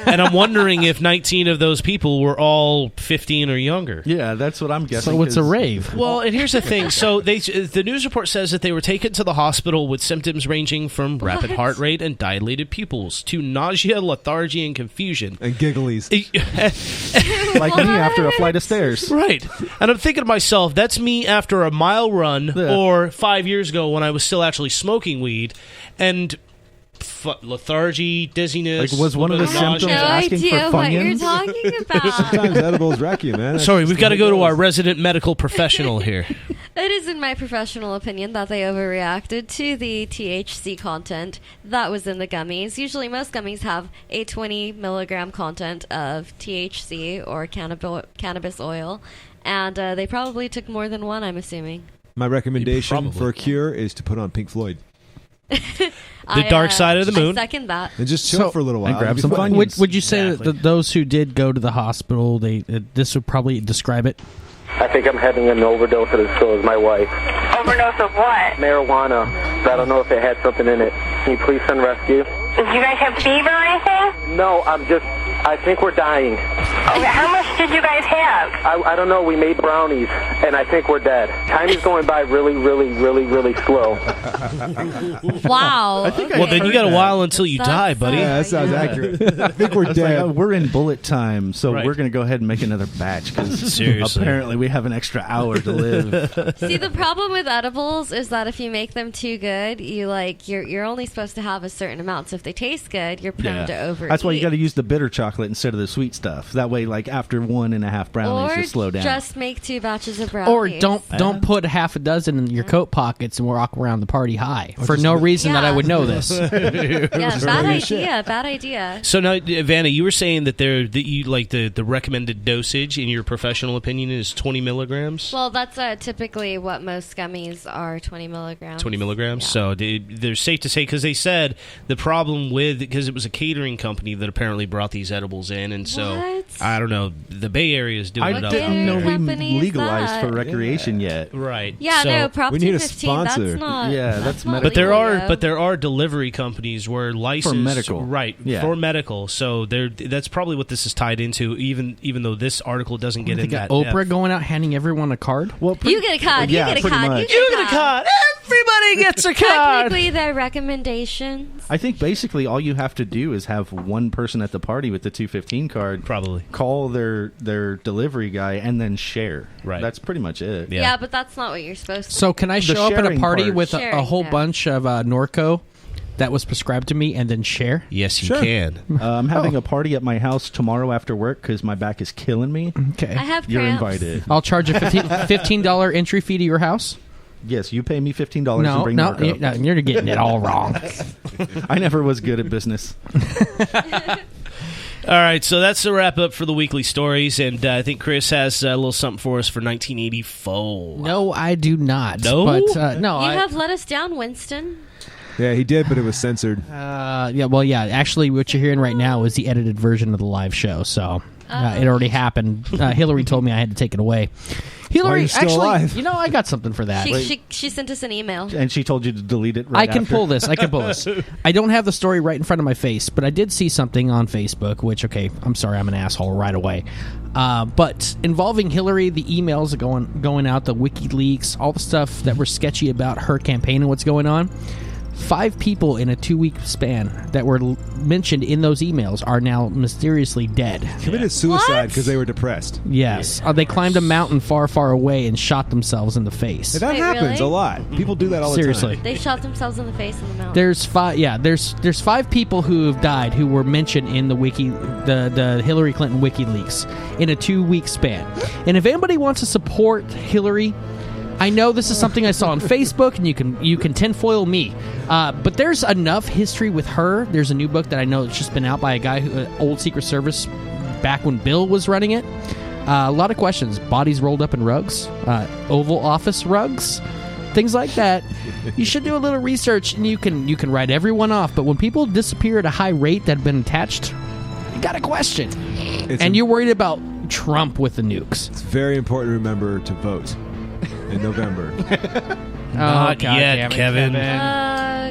and I'm wondering if 19 of those people were all 15 or younger. Yeah, that's what I'm guessing. So it's a rave. Well, and here's the thing. So the news report says that they were taken to the hospital with symptoms ranging from rapid heart rate and dilated pupils to nausea, lethargy, and confusion. And gigglies. Like me after a flight of stairs. Right. And I'm thinking to myself, that's me after a mile run, or 5 years ago when I was still actually smoking weed, and lethargy, dizziness. Like, was one of the symptoms No asking for idea what you're Funyuns? talking about. Sometimes edibles wreck you, man. Sorry, we've got to go to our resident medical professional here. It is, in my professional opinion, that they overreacted to the THC content that was in the gummies. Usually, most gummies have a 20 milligram content of THC or cannabis oil, and they probably took more than one, I'm assuming. My recommendation for a cure is to put on Pink Floyd. The Dark Side of the Moon. I second that. And just chill for a little while. And grab some fun. Funyuns. Would you say that those who did go to the hospital, this would probably describe it? I think I'm having an overdose of this, so is my wife. Overdose of what? Marijuana. I don't know if it had something in it. Can you please send rescue? Did you guys have fever or anything? No, I think we're dying. Okay, how much did you guys have? I don't know. We made brownies, and I think we're dead. Time is going by really, really, really, really slow. Wow. Well, then you got a while until you die, buddy. Yeah, that sounds accurate. I think we're It's dead. like, we're in bullet time, so Right. we're going to go ahead and make another batch because Seriously. apparently we have an extra hour to live. See, the problem with edibles is that if you make them too good, you're only supposed to have a certain amount. So if they taste good, you're prone to overeat. That's why you got to use the bitter chocolate instead of the sweet stuff. That way, like after 1.5 brownies, or you slow down. just make 2 batches of brownies. Or don't put half a dozen in your coat pockets and walk around the party high for just no reason that I would know this. Yeah, bad idea. So now, Vanna, you were saying that you like the recommended dosage in your professional opinion is 20 milligrams. Well, that's typically what most gummies are, 20 milligrams. 20 milligrams. Yeah. So they're safe to say, because they said the problem because it was a catering company that apparently brought these edibles in, and so What? I don't know. The Bay Area is doing I it up. didn't know we company is legalized that? for recreation yet. Right. Yeah, So- no, Prop we need a 215, sponsor. that's not... Yeah, that's not medical. But there are delivery companies where licensed For medical. right? Yeah. For medical. So that's probably what this is tied into. Even though this article doesn't get They in got that Oprah depth. going out handing everyone a card. Well, You get a card. Yeah, you get a pretty card. much. You get a card. Everybody gets a card. Technically, they're recommendations. I think basically all you have to do is have one person at the party with the 215 card. Probably. Call their delivery guy and then share. Right. That's pretty much it. Yeah. Yeah, but that's not what you're supposed to. So can I The show up at a sharing party part. with a Sharing, whole yeah. bunch of Norco that was prescribed to me and then share? Yes, you Sure. can. I'm having a party at my house tomorrow after work because my back is killing me. Okay. I have You're cramps. invited. I'll charge a $15 entry fee to your house. Yes, you pay me $15 and No, bring no, Norco. you're getting it all wrong. I never was good at business. All right, so that's the wrap up for the weekly stories, and I think Chris has a little something for us for 1984. No, I do not. No? But, no, You have let us down, Winston. Yeah, he did, but it was censored. Actually, what you're hearing right now is the edited version of the live show, so it already happened. Hillary told me I had to take it away. Hillary, actually, alive? I got something for that. She sent us an email. And she told you to delete it right I can after. pull this. I don't have the story right in front of my face, but I did see something on Facebook, which, okay, I'm sorry, I'm an asshole right away. But involving Hillary, the emails going out, the WikiLeaks, all the stuff that were sketchy about her campaign and what's going on. 5 people in a 2-week span that were mentioned in those emails are now mysteriously dead. Committed suicide because they were depressed. Yes. They climbed a mountain far, far away and shot themselves in the face. That happens a lot. People do that all the time. They shot themselves in the face in the mountain. There's 5. Yeah, there's 5 people who have died who were mentioned in the Hillary Clinton WikiLeaks in a 2-week span. And if anybody wants to support Hillary, I know this is something I saw on Facebook, and you can tinfoil me. But there's enough history with her. There's a new book that I know that's just been out by a guy old Secret Service back when Bill was running it. A lot of questions. Bodies rolled up in rugs, Oval Office rugs, things like that. You should do a little research, and you can write everyone off. But when people disappear at a high rate that have been attached, you got a question. You're worried about Trump with the nukes. It's very important to remember to vote in November. Not yet, Kevin.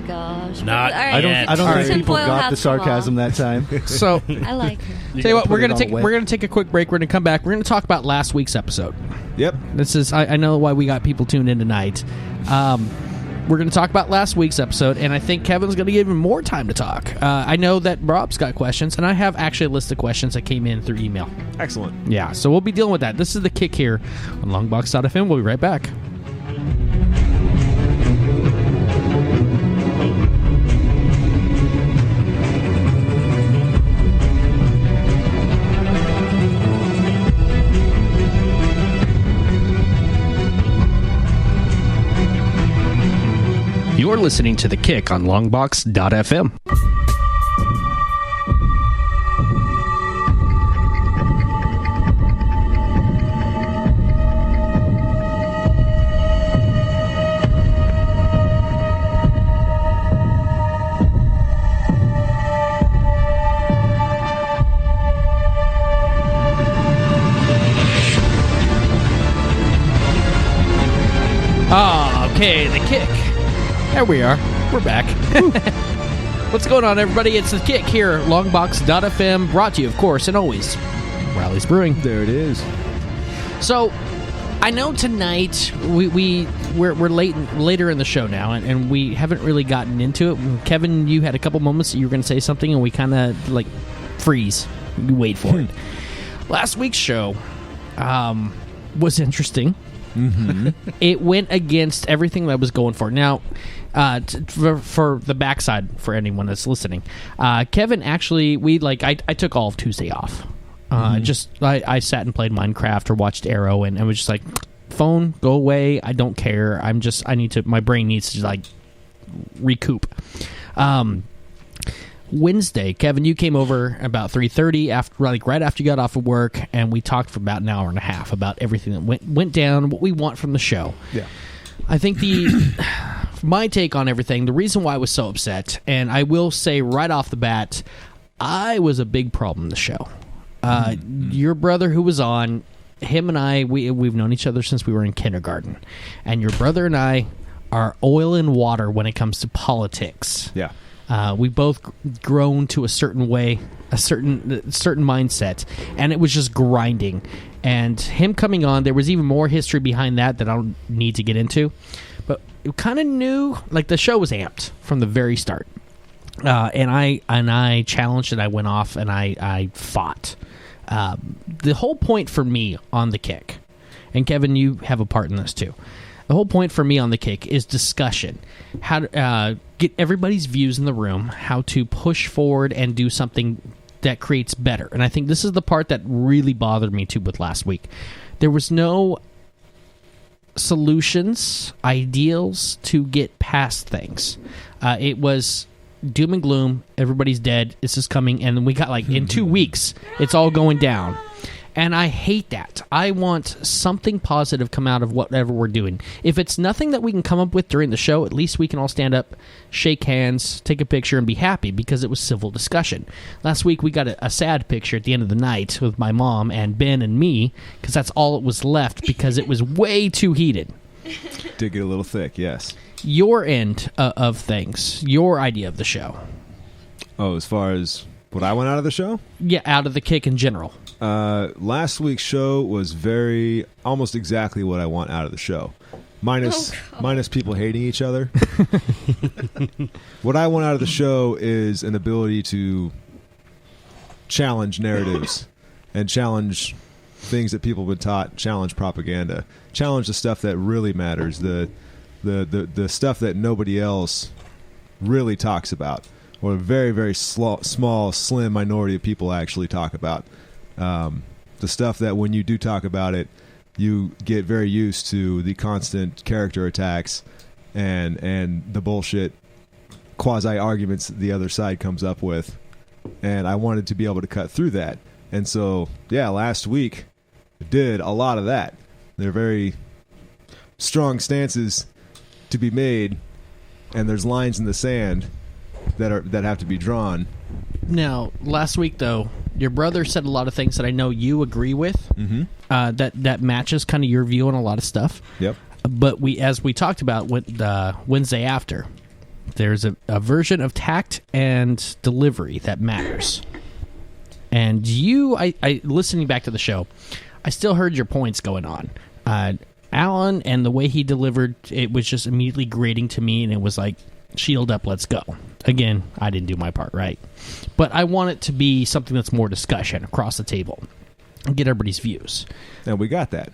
Gosh. Not I don't think people got the sarcasm that time. So I like her. Tell you what, we're gonna take a quick break. We're gonna come back. We're gonna talk about last week's episode. Yep. This is I know why we got people tuned in tonight. We're going to talk about last week's episode, and I think Kevin's going to give him more time to talk. I know that Rob's got questions, and I have actually a list of questions that came in through email. Excellent. Yeah, so we'll be dealing with that. This is The Kick here on Longbox.FM. We'll be right back. You're listening to The Kick on Longbox.FM. Okay, The Kick. There we are. We're back. What's going on, everybody? It's The Kick here, Longbox.FM, brought to you, of course, and always, Riley's Brewing. There it is. So, I know tonight we're later in the show now, and we haven't really gotten into it. Kevin, you had a couple moments that you were going to say something, and we kind of freeze. You wait for it. Last week's show was interesting. Mm-hmm. It went against everything that I was going for. Now, for the backside, for anyone that's listening, Kevin actually, I took all of Tuesday off. I sat and played Minecraft or watched Arrow, and I was just like, phone, go away. I don't care. My brain needs to recoup. Wednesday, Kevin, you came over about 3:30 right after you got off of work, and we talked for about an hour and a half about everything that went down, what we want from the show. Yeah. I think my take on everything, the reason why I was so upset, and I will say right off the bat, I was a big problem in the show. Your brother who was on, him and I, we've known each other since we were in kindergarten, and your brother and I are oil and water when it comes to politics. Yeah. We both grown to a certain way, a certain mindset, and it was just grinding. And him coming on, there was even more history behind that I don't need to get into. But it kind of knew, the show was amped from the very start. And I challenged and I went off and I fought. The whole point for me on The Kick, and Kevin, you have a part in this too. The whole point for me on The Kick is discussion. How to get everybody's views in the room, how to push forward and do something that creates better. And I think this is the part that really bothered me too with last week. There was no solutions, ideals to get past things. It was doom and gloom, everybody's dead, this is coming, and then we got like in 2 weeks, it's all going down. And I hate that. I want something positive come out of whatever we're doing. If it's nothing that we can come up with during the show, at least we can all stand up, shake hands, take a picture, and be happy because it was civil discussion. Last week we got a sad picture at the end of the night with my mom and Ben and me because that's all it was left because it was way too heated. Did get a little thick, yes. Your end of things, your idea of the show. Oh, as far as what I want out of the show? Yeah, out of the kick in general. Last week's show was almost exactly what I want out of the show. Minus people hating each other. What I want out of the show is an ability to challenge narratives and challenge things that people have been taught, challenge propaganda, challenge the stuff that really matters, the stuff that nobody else really talks about, or a very, very small, slim minority of people actually talk about. The stuff that when you do talk about it, you get very used to the constant character attacks and the bullshit quasi-arguments the other side comes up with. And I wanted to be able to cut through that. And so, yeah, last week did a lot of that. They're very strong stances to be made, and there's lines in the sand that have to be drawn. Now, last week, though, your brother said a lot of things that I know you agree with. Mm-hmm. That matches kind of your view on a lot of stuff. Yep. But as we talked about Wednesday after, there's a version of tact and delivery that matters. And I listening back to the show, I still heard your points going on. Alan and the way he delivered, it was just immediately grating to me, and it was like, shield up, let's go. Again, I didn't do my part right. But I want it to be something that's more discussion across the table and get everybody's views. And we got that.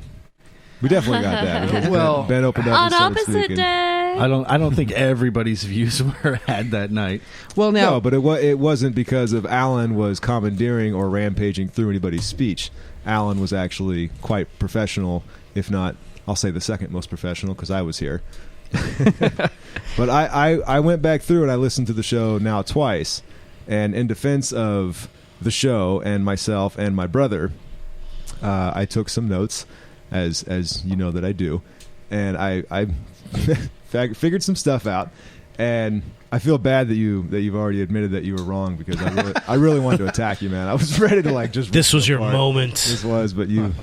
We definitely got that. Well, Ben opened up on and opposite day. I don't think everybody's views were had that night. Well, now, no, but it wasn't because of Alan was commandeering or rampaging through anybody's speech. Alan was actually quite professional, if not, I'll say the second most professional because I was here. But I went back through and I listened to the show now twice, and in defense of the show and myself and my brother, I took some notes, as you know that I do, and I figured some stuff out, and I feel bad that you've already admitted that you were wrong because I really wanted to attack you, man. I was ready to just. This was your moment. This was, but you.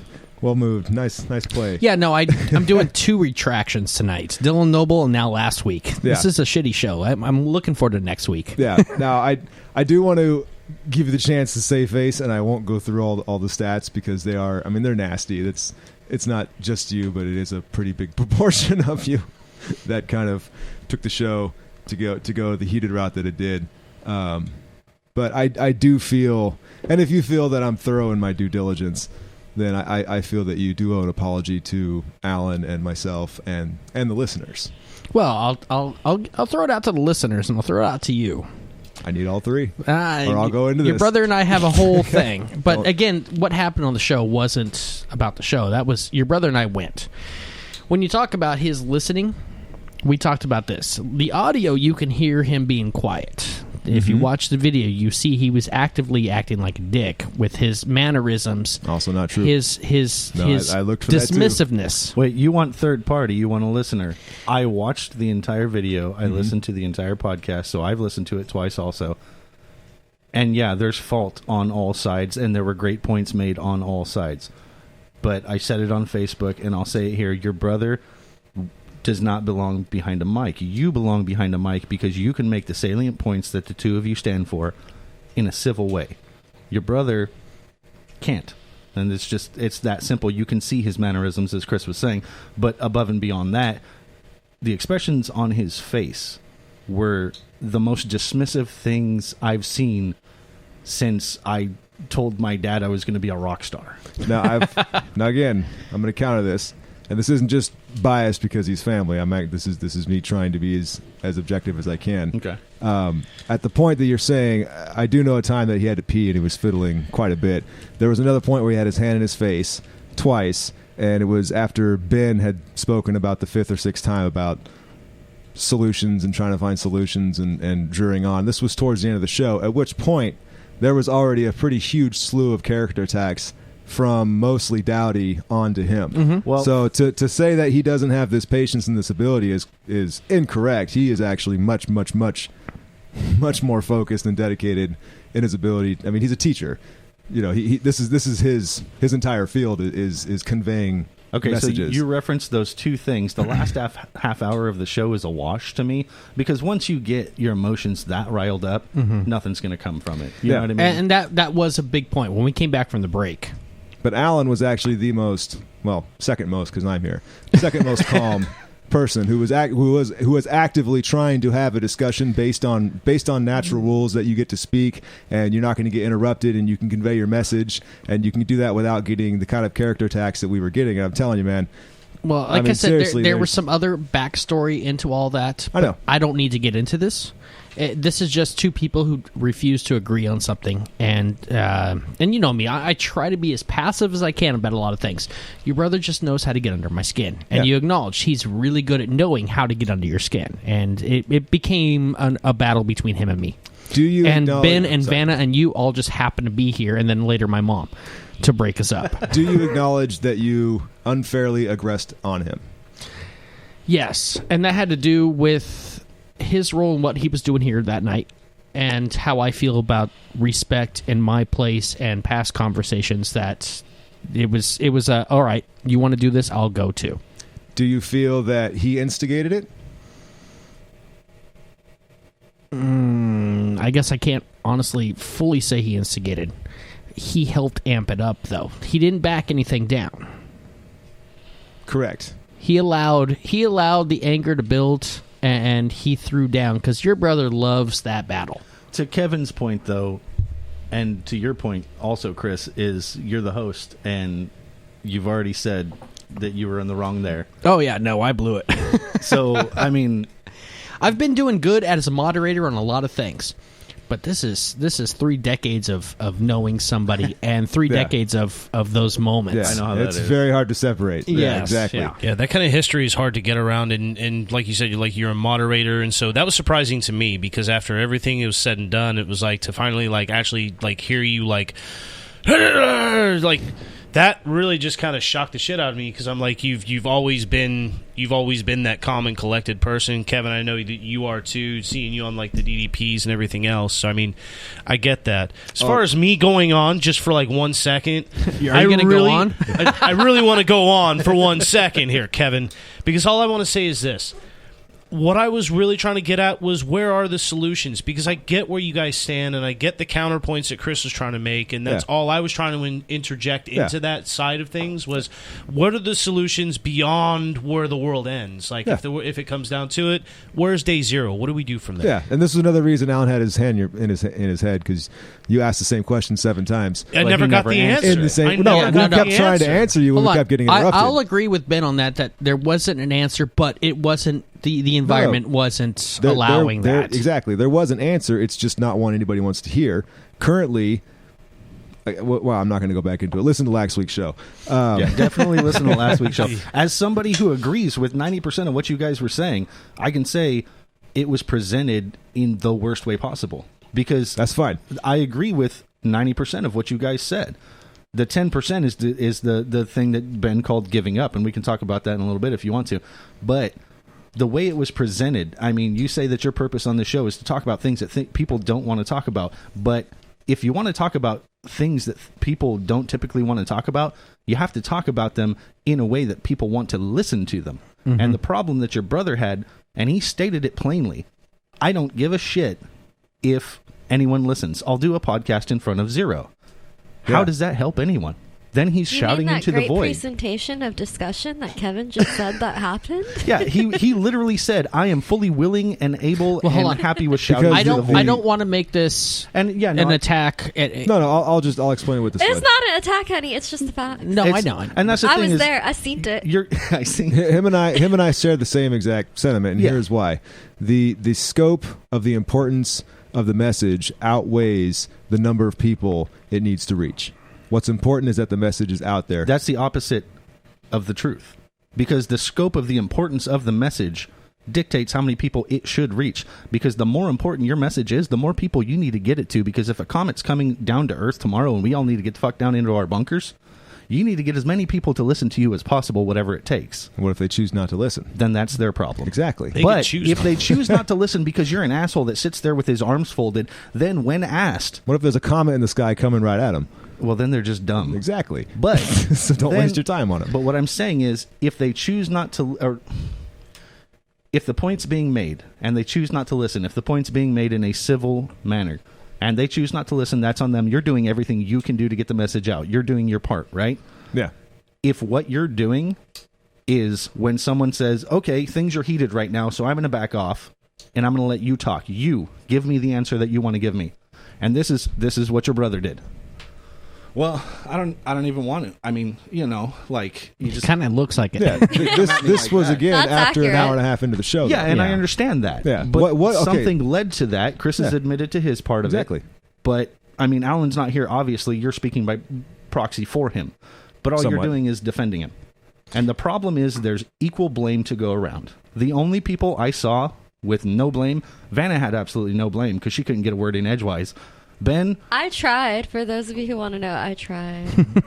Well moved. Nice play. Yeah, no, I'm doing 2 retractions tonight. Dylan Noble and now last week. Yeah. This is a shitty show. I'm looking forward to next week. Yeah. Now, I do want to give you the chance to save face, and I won't go through all the stats because they're nasty. It's not just you, but it is a pretty big proportion of you that kind of took the show to go the heated route that it did. But I do feel, and if you feel that I'm thorough in my due diligence, then I feel that you do owe an apology to Alan and myself and the listeners. Well, I'll throw it out to the listeners, and I'll throw it out to you. I need all 3, or I'll go into your this. Your brother and I have a whole thing. But again, what happened on the show wasn't about the show. That was your brother and I went. When you talk about his listening, we talked about this. The audio, you can hear him being quiet. If you watch the video, you see he was actively acting like a dick with his mannerisms. Also not true. His I looked for dismissiveness. Wait, you want third party? You want a listener? I watched the entire video. I listened to the entire podcast, so I've listened to it twice also. And yeah, there's fault on all sides, and there were great points made on all sides. But I said it on Facebook, and I'll say it here. Your brother does not belong behind a mic. You belong behind a mic because you can make the salient points that the two of you stand for in a civil way. Your brother can't. And it's that simple. You can see his mannerisms, as Chris was saying. But above and beyond that, the expressions on his face were the most dismissive things I've seen since I told my dad I was going to be a rock star. Now again, I'm going to counter this. And this isn't just biased because he's family. This is me trying to be as objective as I can. Okay. At the point that you're saying, I do know a time that he had to pee and he was fiddling quite a bit. There was another point where he had his hand in his face twice, and it was after Ben had spoken about the 5th or 6th time about solutions and trying to find solutions and druring on. This was towards the end of the show, at which point there was already a pretty huge slew of character attacks from mostly Dowdy onto him. Mm-hmm. Well, so to say that he doesn't have this patience and this ability is incorrect. He is actually much more focused and dedicated in his ability. I mean, he's a teacher. You know, this is his entire field is conveying messages. So you referenced those two things. The last half hour of the show is a wash to me, because once you get your emotions that riled up, nothing's going to come from it. You know what I mean? And that was a big point when we came back from the break. But Alan was actually the most, well, second most, because I'm here, second most calm person who was actively trying to have a discussion based on natural rules that you get to speak, and you're not going to get interrupted, and you can convey your message, and you can do that without getting the kind of character attacks that we were getting. And I'm telling you, man. Well, like I said, there was some other backstory into all that. I know. I don't need to get into this. This is just two people who refuse to agree on something, and you know me, I try to be as passive as I can about a lot of things. Your brother just knows how to get under my skin, and you acknowledge he's really good at knowing how to get under your skin, and it became a battle between him and me. Do you and Ben and Vanna and you all just happen to be here, and then later my mom, to break us up. Do you acknowledge that you unfairly aggressed on him? Yes, and that had to do with his role in what he was doing here that night, and how I feel about respect in my place and past conversations. That it was all right, you want to do this, I'll go too. Do you feel that he instigated it? I guess I can't honestly fully say he instigated. He helped amp it up, though. He didn't back anything down. Correct. He allowed the anger to build, and he threw down, because your brother loves that battle. To Kevin's point, though, and to your point also, Chris, is you're the host, and you've already said that you were in the wrong there. Oh, yeah, no, I blew it. So, I mean, I've been doing good as a moderator on a lot of things, but this is 3 decades of knowing somebody and 3 decades of those moments. Yeah, I know how that is. It's very hard to separate. Yeah, exactly. Yeah, that kind of history is hard to get around, and like you said, you're a moderator, and so that was surprising to me, because after everything was said and done, it was like to finally actually hear you like that really just kind of shocked the shit out of me, because I'm like, you've always been that calm and collected person, Kevin. I know that you are too, seeing you on the DDPs and everything else. So I mean, I get that. As far as me going on just for 1 second, are you going to go on? I really want to go on for 1 second here, Kevin, because all I want to say is this. What I was really trying to get at was, where are the solutions? Because I get where you guys stand, and I get the counterpoints that Chris was trying to make, and that's all I was trying to interject into that side of things was, what are the solutions beyond where the world ends? If it comes down to it, where's day zero? What do we do from there? Yeah, and this is another reason Alan had his hand in his head, because you asked the same question 7 times. I never got the answer. In the same, we kept trying to answer you, and we kept getting interrupted. I'll agree with Ben on that there wasn't an answer, but it wasn't the environment wasn't allowing that. Exactly. There was an answer. It's just not one anybody wants to hear. Currently, well, I'm not going to go back into it. Listen to last week's show. Definitely listen to last week's show. As somebody who agrees with 90% of what you guys were saying, I can say it was presented in the worst way possible. Because that's fine. I agree with 90% of what you guys said. The 10% is the thing that Ben called giving up, and we can talk about that in a little bit if you want to. But the way it was presented, I mean, you say that your purpose on the show is to talk about things that people don't want to talk about. But if you want to talk about things that people don't typically want to talk about, you have to talk about them in a way that people want to listen to them. Mm-hmm. And the problem that your brother had, and he stated it plainly, I don't give a shit if anyone listens. I'll do a podcast in front of 0. How does that help anyone? Then he's shouting into the void. You mean that great presentation of discussion that Kevin just said that happened? Yeah, he literally said, I am fully willing and able and happy with shouting into the void. I don't want to make this an attack. I'll explain it with this. It's not an attack, honey. It's just a fact. No, I know. And that's the thing. I was there. I seen it. I seen him and I share the same exact sentiment, and here's why. The scope of the importance of the message outweighs the number of people it needs to reach. What's important is that the message is out there. That's the opposite of the truth. Because the scope of the importance of the message dictates how many people it should reach, because the more important your message is, the more people you need to get it to, because if a comet's coming down to Earth tomorrow and we all need to get the fuck down into our bunkers, you need to get as many people to listen to you as possible, whatever it takes. What if they choose not to listen? Then that's their problem. Exactly. But if they choose not to listen because you're an asshole that sits there with his arms folded, then when asked... What if there's a comet in the sky coming right at them? Well, then they're just dumb. Exactly. But so don't waste your time on it. But what I'm saying is, if they choose not to... or if the point's being made and they choose not to listen, if the point's being made in a civil manner and they choose not to listen, that's on them. You're doing everything you can do to get the message out. You're doing your part, right? Yeah. If what you're doing is when someone says, okay, things are heated right now, so I'm going to back off and I'm going to let you talk. You give me the answer that you want to give me. And this is what your brother did. Well, I don't even want to. I mean, you know, like you just kind of looks like it. Yeah, this was again That's after accurate. an hour and a half into the show. Yeah, though. and I understand that. Yeah, but okay. Something led to that. Chris has admitted to his part of Exactly. it. But I mean, Alan's not here. Obviously, you're speaking by proxy for him. But all Somewhat. you're doing is defending him. And the problem is there's equal blame to go around. The only people I saw with no blame, Vanna had absolutely no blame because she couldn't get a word in edgewise. Ben, I tried. For those of you who want to know, I tried.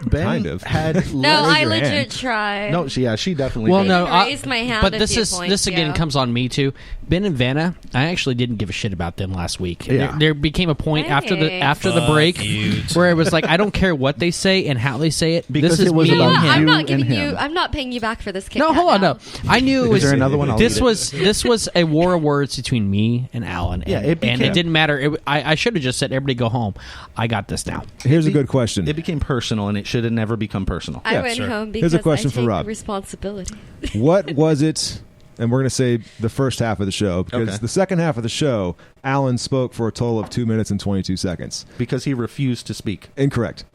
Ben Kind of. had No, I legit tried. No, she definitely Well, did. no, I raised my hand but a this few is points, this again yeah. comes on me too. Ben and Vanna, I actually didn't give a shit about them last week. Yeah. There became a point after the Thanks. break you. where it was like, I don't care what they say and how they say it. Because this it is was me about and him. I'm not and giving him. you. I'm not paying you back for this. No, hold on, no. I knew it was. Is there another one? I'll This eat it. was this was a war of words between me and Alan. And, Yeah, it and became- it didn't matter. I should have just said, everybody go home. I got this now. Here's a good question. It became personal, and it should have never become personal. I went home Here's because a question I for take Rob. responsibility. What was it? And we're going to say the first half of the show, because Okay. the second half of the show, Alan spoke for a total of 2 minutes and 22 seconds. Because he refused to speak. Incorrect.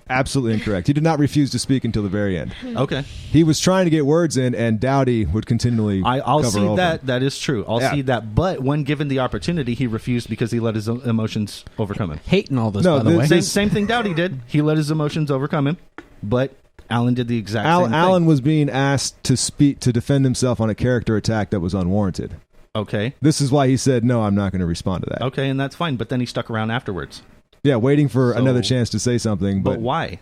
Absolutely incorrect. He did not refuse to speak until the very end. Okay. He was trying to get words in, and Dowdy would continually I'll cover see over that. him. That is true. I'll Yeah. see that. But when given the opportunity, he refused because he let his emotions overcome him. Hating all this, No, by the way. Same thing Dowdy did. He let his emotions overcome him. But Alan did the exact same thing. Alan was being asked to speak to defend himself on a character attack that was unwarranted. Okay. This is why he said, no, I'm not going to respond to that. Okay, and that's fine. But then he stuck around afterwards. Yeah, waiting for So- another chance to say something. But why?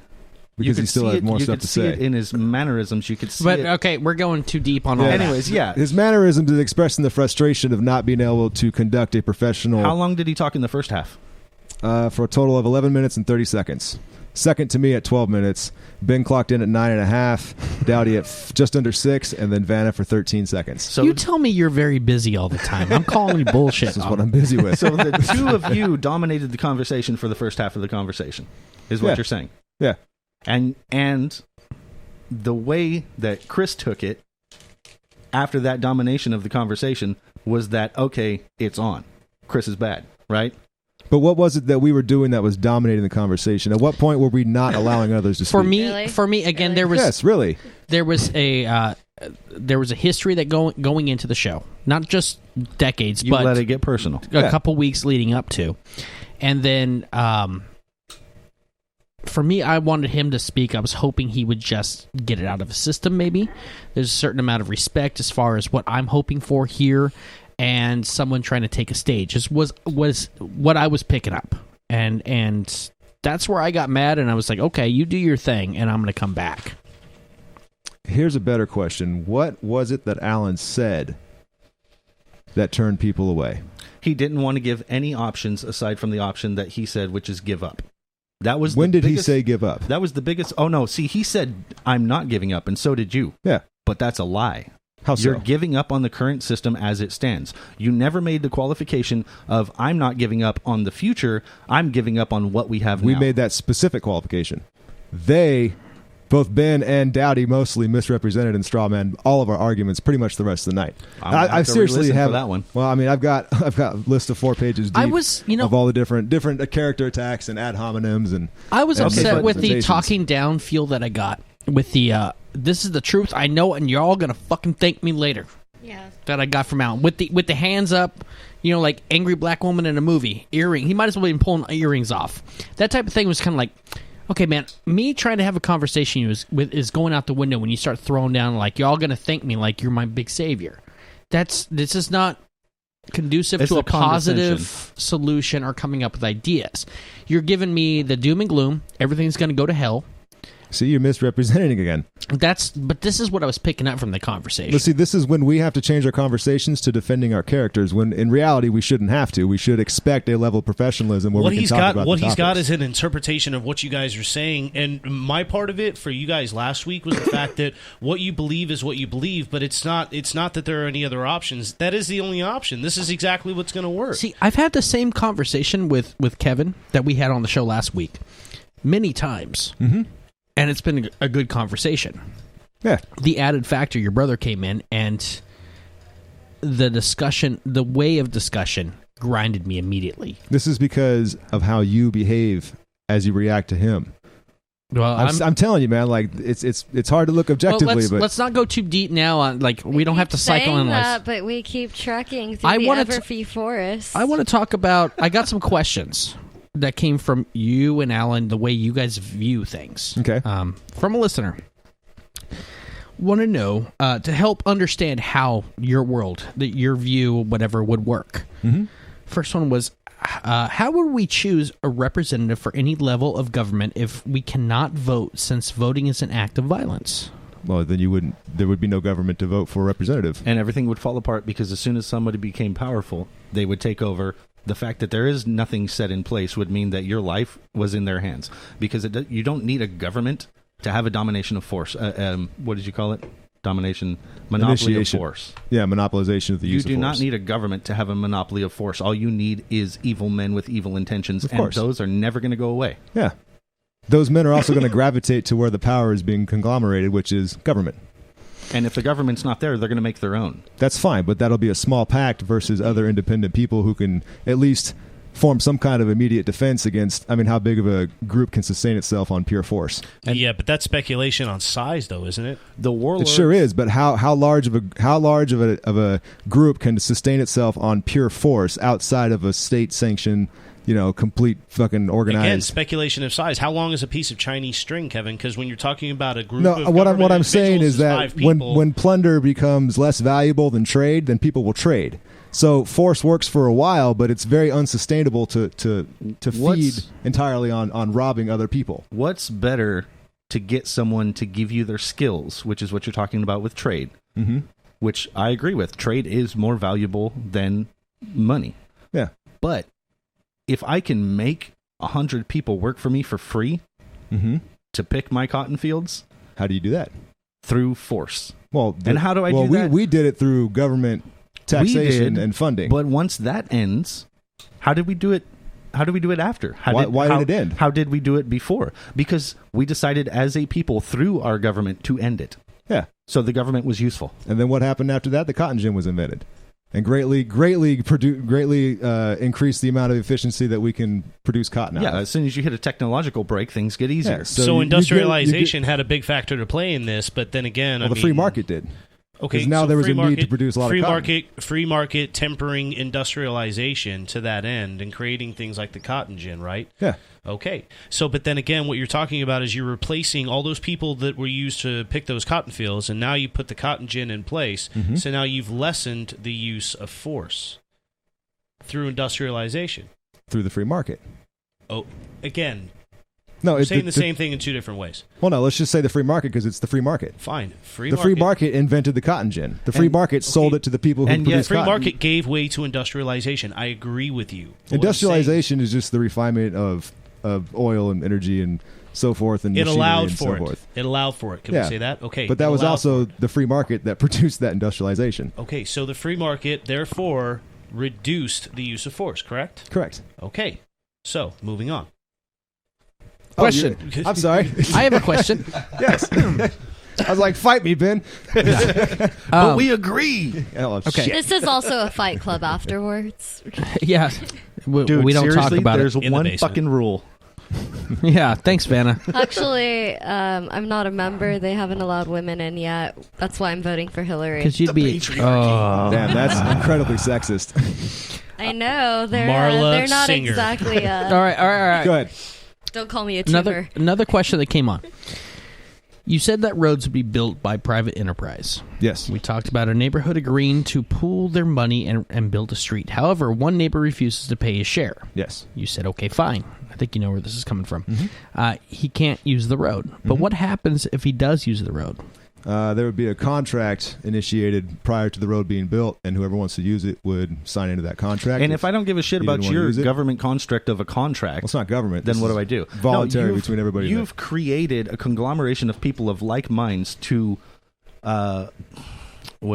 Because You he could still see had it- more you stuff could to see say. it in his mannerisms. You could see But it. okay, we're going too deep on all that. Anyways, yeah. His mannerisms is expressing the frustration of not being able to conduct a professional... How long did he talk in the first half? For a total of 11 minutes and 30 seconds. Second to me at 12 minutes. Ben clocked in at 9.5. Dowdy at just under 6. And then Vanna for 13 seconds. So You tell me you're very busy all the time. I'm calling you bullshit. This is what I'm busy with. So the two of you dominated the conversation for the first half of the conversation, is what Yeah. you're saying. Yeah. And the way that Chris took it after that domination of the conversation was that, okay, it's on. Chris is bad, right? But what was it that we were doing that was dominating the conversation? At what point were we not allowing others to speak? For me, again, there was Yes, really. there was a history that going into the show, not just decades, You but let it get personal. a couple weeks leading up to, and then for me, I wanted him to speak. I was hoping he would just get it out of his system. Maybe there's a certain amount of respect as far as what I'm hoping for here, and someone trying to take a stage. This was what I was picking up, and that's where I got mad, and I was like, okay, you do your thing, and I'm going to come back. Here's a better question. What was it that Alan said that turned people away? He didn't want to give any options aside from the option that he said, which is give up. That was When the did he biggest- say give up? That was the biggest. Oh no! See, he said, "I'm not giving up," and so did you. Yeah, but that's a lie. How so? You're giving up on the current system as it stands. You never made the qualification of "I'm not giving up on the future. I'm giving up on what we have We now." made that specific qualification. They, both Ben and Dowdy, mostly misrepresented and strawman all of our arguments pretty much the rest of the night. I'm gonna have I to seriously re-listen have for that one. Well, I mean, I've got a list of 4 pages deep I was, you know, of all the different character attacks and ad hominems and. I was and upset with the misrepresentations. talking down feel that I got with the this is the truth, I know, and you're all gonna fucking thank me later. Yeah. That I got from Alan with the hands up, you know, like angry black woman in a movie, earring. He might as well be pulling earrings off. That type of thing was kind of like, okay, man, me trying to have a conversation is going out the window when you start throwing down like, y'all gonna thank me like you're my big savior. this is not conducive It's to the a positive condescension. solution or coming up with ideas. You're giving me the doom and gloom. Everything's going to go to hell. See, you're misrepresenting again. But this is what I was picking up from the conversation. But see, this is when we have to change our conversations to defending our characters, when in reality we shouldn't have to. We should expect a level of professionalism where we can talk about what the he's got topics. is an interpretation of what you guys are saying, and my part of it for you guys last week was the fact that what you believe is what you believe, but it's not that there are any other options. That is the only option. This is exactly what's going to work. See, I've had the same conversation with Kevin that we had on the show last week many times. Mm-hmm. And it's been a good conversation. Yeah. The added factor, your brother came in, and the discussion, the way of discussion, grinded me immediately. This is because of how you behave as you react to him. Well, I'm telling you, man. Like it's hard to look objectively, but let's not go too deep now. On we don't have to psychoanalyze. That, but we keep trekking through the Everfee forest. I want to talk about. I got some questions that came from you and Alan, the way you guys view things. Okay. From a listener. Want to know, to help understand how your world, your view, whatever, would work. Mm-hmm. First one was, how would we choose a representative for any level of government if we cannot vote, since voting is an act of violence? Well, then there would be no government to vote for a representative. And everything would fall apart because as soon as somebody became powerful, they would take over. The fact that there is nothing set in place would mean that your life was in their hands, because you don't need a government to have a domination of force. What did you call it? Monopoly Initiation. of force. Yeah, monopolization of the use of force. You do not need a government to have a monopoly of force. All you need is evil men with evil intentions, and those are never going to go away. Yeah. Those men are also going to gravitate to where the power is being conglomerated, which is government. And if the government's not there, they're going to make their own. That's fine, but that'll be a small pact versus other independent people who can at least form some kind of immediate defense against. I mean, how big of a group can sustain itself on pure force? Yeah, but that's speculation on size, though, isn't it? The warlords. It sure is, but how large of a group can sustain itself on pure force outside of a state-sanctioned, complete fucking organized? Again, speculation of size. How long is a piece of Chinese string, Kevin? Because when you're talking about a group No, of what I'm saying is that five people, when plunder becomes less valuable than trade, then people will trade. So force works for a while, but it's very unsustainable to feed entirely on robbing other people. What's better to get someone to give you their skills, which is what you're talking about with trade, mm-hmm. which I agree with. Trade is more valuable than money. Yeah. But if I can make 100 people work for me for free mm-hmm. to pick my cotton fields, how do you do that? Through force. Well, and how do I do that? We did it through government taxation and funding. But once that ends, how did we do it? How do we do it after? Why did it end? How did we do it before? Because we decided as a people through our government to end it. Yeah. So the government was useful. And then what happened after that? The cotton gin was invented, and greatly increased the amount of efficiency that we can produce cotton out. Yeah. As soon as you hit a technological break, things get easier. Yeah, so industrialization had a big factor to play in this, but then again, the free market did. Okay, now so there was a need to produce a lot of cotton. Free market tempering industrialization to that end and creating things like the cotton gin, right? Yeah. Okay. So, but then again, what you're talking about is you're replacing all those people that were used to pick those cotton fields, and now you put the cotton gin in place. Mm-hmm. So now you've lessened the use of force through industrialization. Through the free market. Oh, again. No, it's saying the same thing in two different ways. Well, no, let's just say the free market because it's the free market. Fine. The free market invented the cotton gin. The free market sold it to the people who produced cotton. The free cotton. market gave way to industrialization. I agree with you. Industrialization is just the refinement of oil and energy and so forth and it machinery allowed and for so it. forth. It allowed for it. Can we say that? Okay. But that was also the free market that produced that industrialization. Okay, so the free market, therefore, reduced the use of force, correct? Correct. Okay. So, moving on. Question. I'm sorry. I have a question. Yes. I was like, fight me, Ben. But we agree. Okay. This is also a fight club afterwards. Yeah. Dude, we don't talk about there's it. There's one fucking rule. Yeah, thanks, Vanna. Actually, I'm not a member. They haven't allowed women in yet. That's why I'm voting for Hillary. Because you'd be... Oh. Damn, that's incredibly sexist. I know. They're not Singer. exactly... All right. Go ahead. Don't call me a tuber. Another question that came on. You said that roads would be built by private enterprise. Yes. We talked about a neighborhood agreeing to pool their money and build a street. However, one neighbor refuses to pay his share. Yes. You said, okay, fine. I think you know where this is coming from. Mm-hmm. He can't use the road. But what happens if he does use the road? There would be a contract initiated prior to the road being built, and whoever wants to use it would sign into that contract. And if I don't give a shit about your government construct of a contract, well, it's not government. Then what do I do? Voluntary between everybody. You've created a conglomeration of people of like minds to, what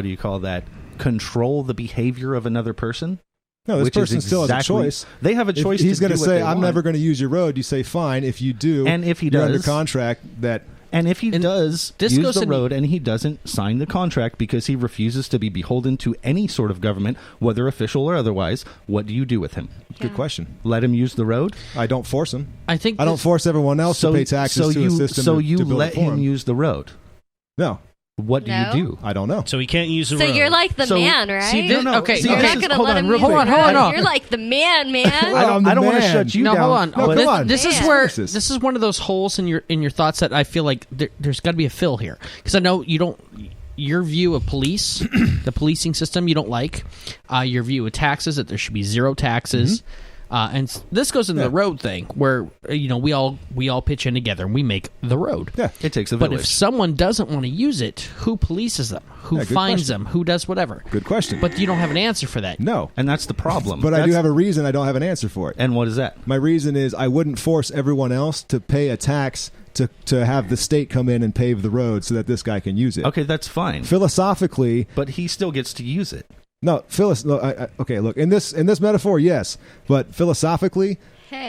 do you call that? Control the behavior of another person. No, this person still has a choice. They have a choice. If he's going to say, "I'm never going to use your road," you say, "Fine." If you do, and if he you're does, under contract that. And if he does use the road and he doesn't sign the contract because he refuses to be beholden to any sort of government, whether official or otherwise, what do you do with him? Good question. Let him use the road? I don't force him. I don't force everyone else to pay taxes to a system. So to you build let it for him use the road? No. What do you do? I don't know. So he can't use the So road. you're like the man, right? Okay, so you're not going to let him use hold on. You're like the man, man. I don't want to shut you down. Hold on. No, come on. This is where this is one of those holes in your thoughts that I feel like there's got to be a fill here, because I know you don't. Your view of police, the policing system, you don't like. Your view of taxes, that there should be zero taxes. And this goes into the road thing, where we all pitch in together and we make the road. Yeah, it takes a But village. if someone doesn't want to use it, who polices them? Who finds them? Who does whatever? Good question. But you don't have an answer for that. No, and that's the problem. But I do have a reason. I don't have an answer for it. And what is that? My reason is I wouldn't force everyone else to pay a tax to have the state come in and pave the road so that this guy can use it. Okay, that's fine. Philosophically, but he still gets to use it. No, okay, look, in this metaphor, yes, but philosophically,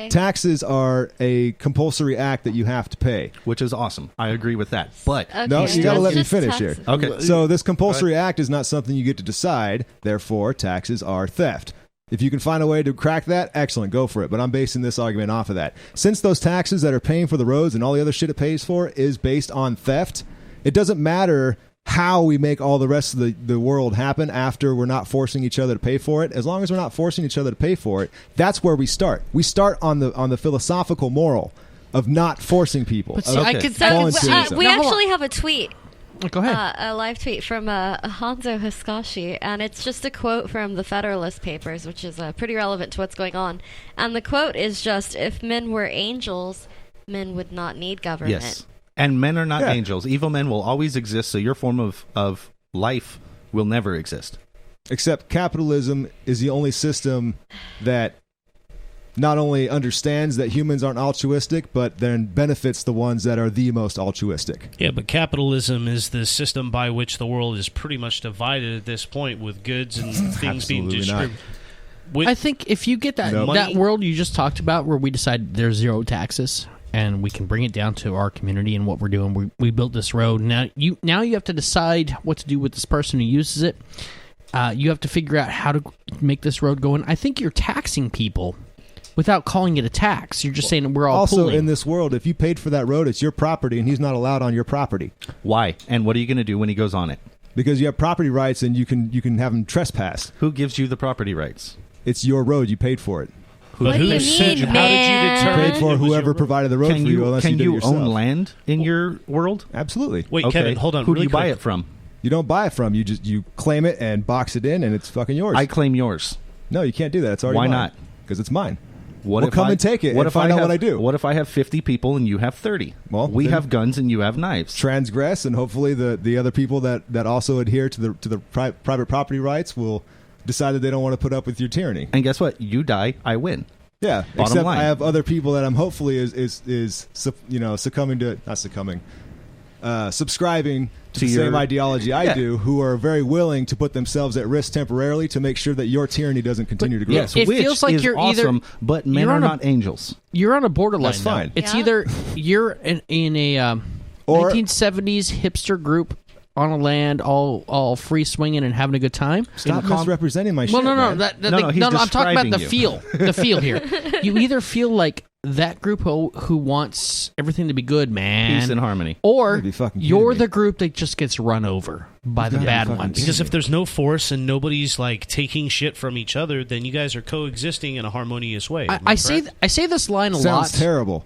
taxes are a compulsory act that you have to pay, which is awesome. I agree with that. But no, you got to let me finish here. Okay, so this compulsory act is not something you get to decide. Therefore, taxes are theft. If you can find a way to crack that, excellent, go for it. But I'm basing this argument off of that. Since those taxes that are paying for the roads and all the other shit it pays for is based on theft, it doesn't matter how we make all the rest of the world happen after we're not forcing each other to pay for it. As long as we're not forcing each other to pay for it, that's where we start. We start on the philosophical moral of not forcing people. We actually have a tweet. Go ahead. A live tweet from Hanzo Haskashi, and it's just a quote from the Federalist Papers, which is pretty relevant to what's going on. And the quote is just, "If men were angels, men would not need government." Yes. And men are not angels. Evil men will always exist, so your form of life will never exist. Except capitalism is the only system that not only understands that humans aren't altruistic, but then benefits the ones that are the most altruistic. Yeah, but capitalism is the system by which the world is pretty much divided at this point, with goods and things being distributed. I think if you get that world you just talked about, where we decide there's zero taxes, and we can bring it down to our community and what we're doing. We built this road. Now you have to decide what to do with this person who uses it. You have to figure out how to make this road go in. I think you're taxing people without calling it a tax. You're just saying we're all also pooling. In this world, if you paid for that road, it's your property, and he's not allowed on your property. Why? And what are you going to do when he goes on it? Because you have property rights, and you can have him trespass. Who gives you the property rights? It's your road. You paid for it. What do you mean, how did you determine? You paid for whoever provided the road for you. Unless can you own yourself. land in your world? Absolutely. Wait, okay. Kevin, hold on. Who really do you buy quick. it from? You don't buy it from. You claim it and box it in, and it's fucking yours. I claim yours. No, you can't do that. It's already Why mine. not? Because it's mine. What We'll if come and take it. What and if find I out have, what I do? What if I have 50 people and you have 30? Well, we have guns and you have knives. Transgress, and hopefully the other people that also adhere to the private property rights will decide that they don't want to put up with your tyranny. And guess what? You die, I win. Yeah, Bottom except line. I have other people that I'm hopefully is succumbing to not succumbing, subscribing to the same ideology I do, who are very willing to put themselves at risk temporarily to make sure that your tyranny doesn't continue to grow. Yes, it which feels like is you're awesome, either but men are not angels. You're on a borderline. That's fine. It's either you're in a 1970s hipster group on a land, all free swinging and having a good time. Stop misrepresenting my shit. Well, no, man. I'm talking about the you. feel. The feel here. You either feel like that group who wants everything to be good, man, Peace and harmony, or you're me. the group that just gets run over by the bad ones. Because if there's no force and nobody's like taking shit from each other, then you guys are coexisting in a harmonious way. I say this line a lot. Sounds terrible.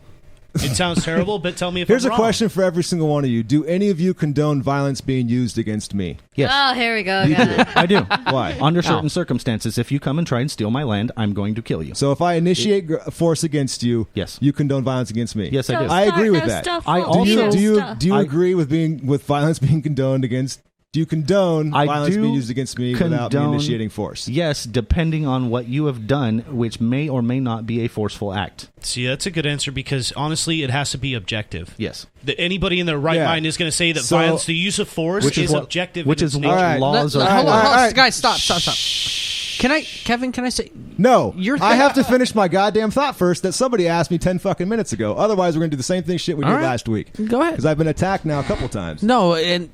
It sounds terrible, but tell me if Here's I'm a wrong. question for every single one of you. Do any of you condone violence being used against me? Yes. Oh, here we go. You again. do. I do. Why? Under certain circumstances, if you come and try and steal my land, I'm going to kill you. So if I initiate force against you, yes, you condone violence against me. Yes, I do. I agree with that. I also do you agree with violence being condoned against? Do you condone violence being used against me without me initiating force? Yes, depending on what you have done, which may or may not be a forceful act. See, that's a good answer because, honestly, it has to be objective. Yes. Anybody in their right mind is going to say that So- violence, the use of force, Which is is what- objective. which in is its what nature. laws Hold are. on, guys, stop. Kevin, can I say... No, Your I have to finish my goddamn thought first that somebody asked me 10 fucking minutes ago. Otherwise, we're going to do the same thing shit we All did right. last week. Go ahead. Because I've been attacked now a couple times. No, and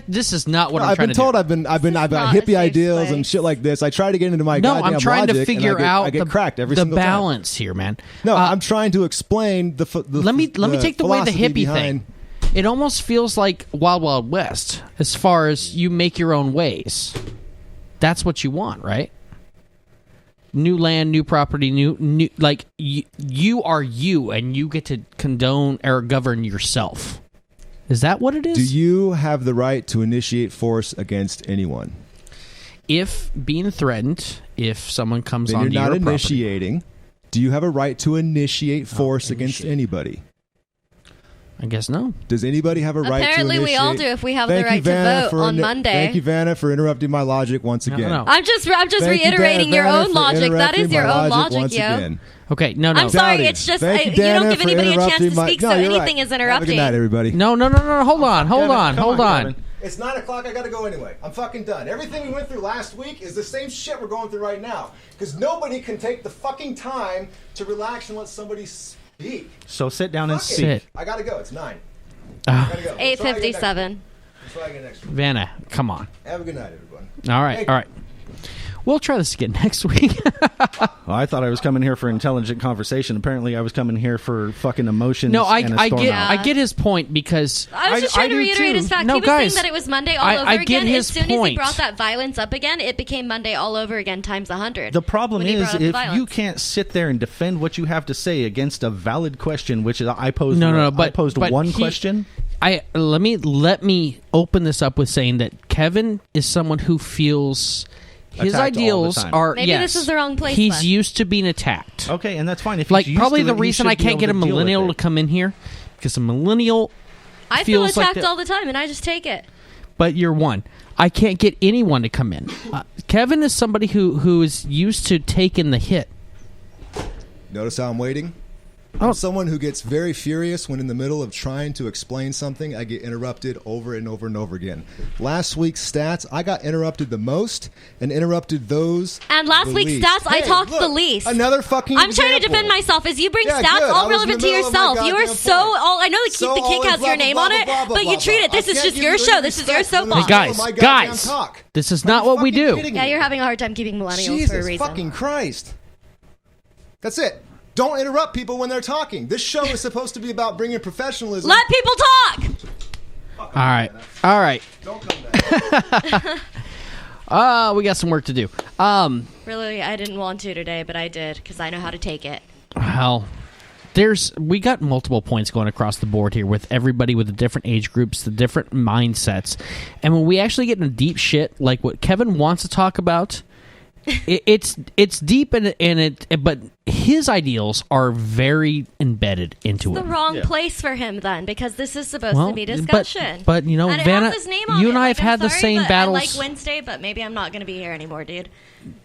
this is not what I'm I've trying been to told do. I've got not a hippie safe ideals place. and shit like this. I try to get into my No, goddamn I'm trying to logic, and figure I get out cracked every the single time. balance here, man. No, I'm trying to explain the let me take the way the philosophy hippie behind- thing. It almost feels like Wild Wild West as far as you make your own ways. That's what you want, right? New land, new property, new like you are you, and you get to condone or govern yourself. Is that what it is? Do you have the right to initiate force against anyone? If being threatened, if someone comes Then onto you're not your property. initiating. Do you have a right to initiate force against anybody? I guess no. Does anybody have a right to Apparently initiate? we all do if we have the Thank you, right to Vanna, vote for on ini- Monday. Thank you, Vanna, for interrupting my logic once again. no. I'm just Thank you, reiterating your Vanna, own for logic. That is interrupting your my own logic, once yo. again. Okay, no. I'm sorry, Dowdy. it's just Thank you Dana, don't give for anybody a chance to interrupting my- speak, No, so you're anything right. is Have a interrupting. good night, everybody. No. Hold on. It's 9 o'clock. I got to go anyway. I'm fucking done. Everything we went through last week is the same shit we're going through right now. Because nobody can take the fucking time to relax and let somebody speak. So sit down and Fuck it. speak. I got to go. It's 9. Ah. I gotta go. 8:57. Let's try again next week. Vanna, come on. Have a good night, everyone. All right. We'll try this again next week. Well, I thought I was coming here for intelligent conversation. Apparently, I was coming here for fucking emotions. No, and a storm out. I get his point because I was just trying to do reiterate too. his fact. No, He was guys, saying that it was Monday all I over get again. his As soon as point. he brought that violence up again, it became Monday all over again times 100. The problem when he is brought up the if violence. you can't sit there and defend what you have to say against a valid question, which is I posed. but I posed but one he- question. Let me open this up with saying that Kevin is someone who feels his Attacked all the ideals time. are Maybe yes, this is the wrong place, He's then. used to being attacked. Okay, and that's fine. If Like he's used probably to the it, he reason should I be can't able get a to deal with millennial it. to come in here because a millennial I feel feels like attacked that- all the time, and I just take it. But you're one. I can't get anyone to come in. Kevin is somebody who is used to taking the hit. Notice how I'm waiting? I'm someone who gets very furious when in the middle of trying to explain something, I get interrupted over and over and over again. Last week's stats, I got interrupted the most and interrupted those And last the week's least. stats, I Hey, talked look, the least. Another fucking I'm trying to example. defend myself as you bring Yeah, stats good. I all was in relevant the to middle of my yourself. You are goddamn so point. all. I know the So Keep the Kick always has your blah, name blah, on blah, it, blah, blah, but you blah, treat it. blah. This I is can't just give your you show. any This is your respect in the soapbox. middle of my goddamn talk. This is Are not you what we fucking do. kidding Yeah, me? you're having a hard time keeping millennials for a Jesus reason. fucking Christ. That's it. Don't interrupt people when they're talking. This show is supposed to be about bringing professionalism. Let people talk. All right. Don't come back. We got some work to do. Really, I didn't want to today, but I did because I know how to take it. Well, we got multiple points going across the board here with everybody with the different age groups, the different mindsets. And when we actually get into deep shit, like what Kevin wants to talk about, it's deep but his ideals are very embedded into The it. wrong place for him then, because this is supposed to be discussion. But you know, and it Vanna, has his name on you it. and I have Like, I'm had the sorry, same but battles. I like Wednesday, but maybe I'm not going to be here anymore, dude.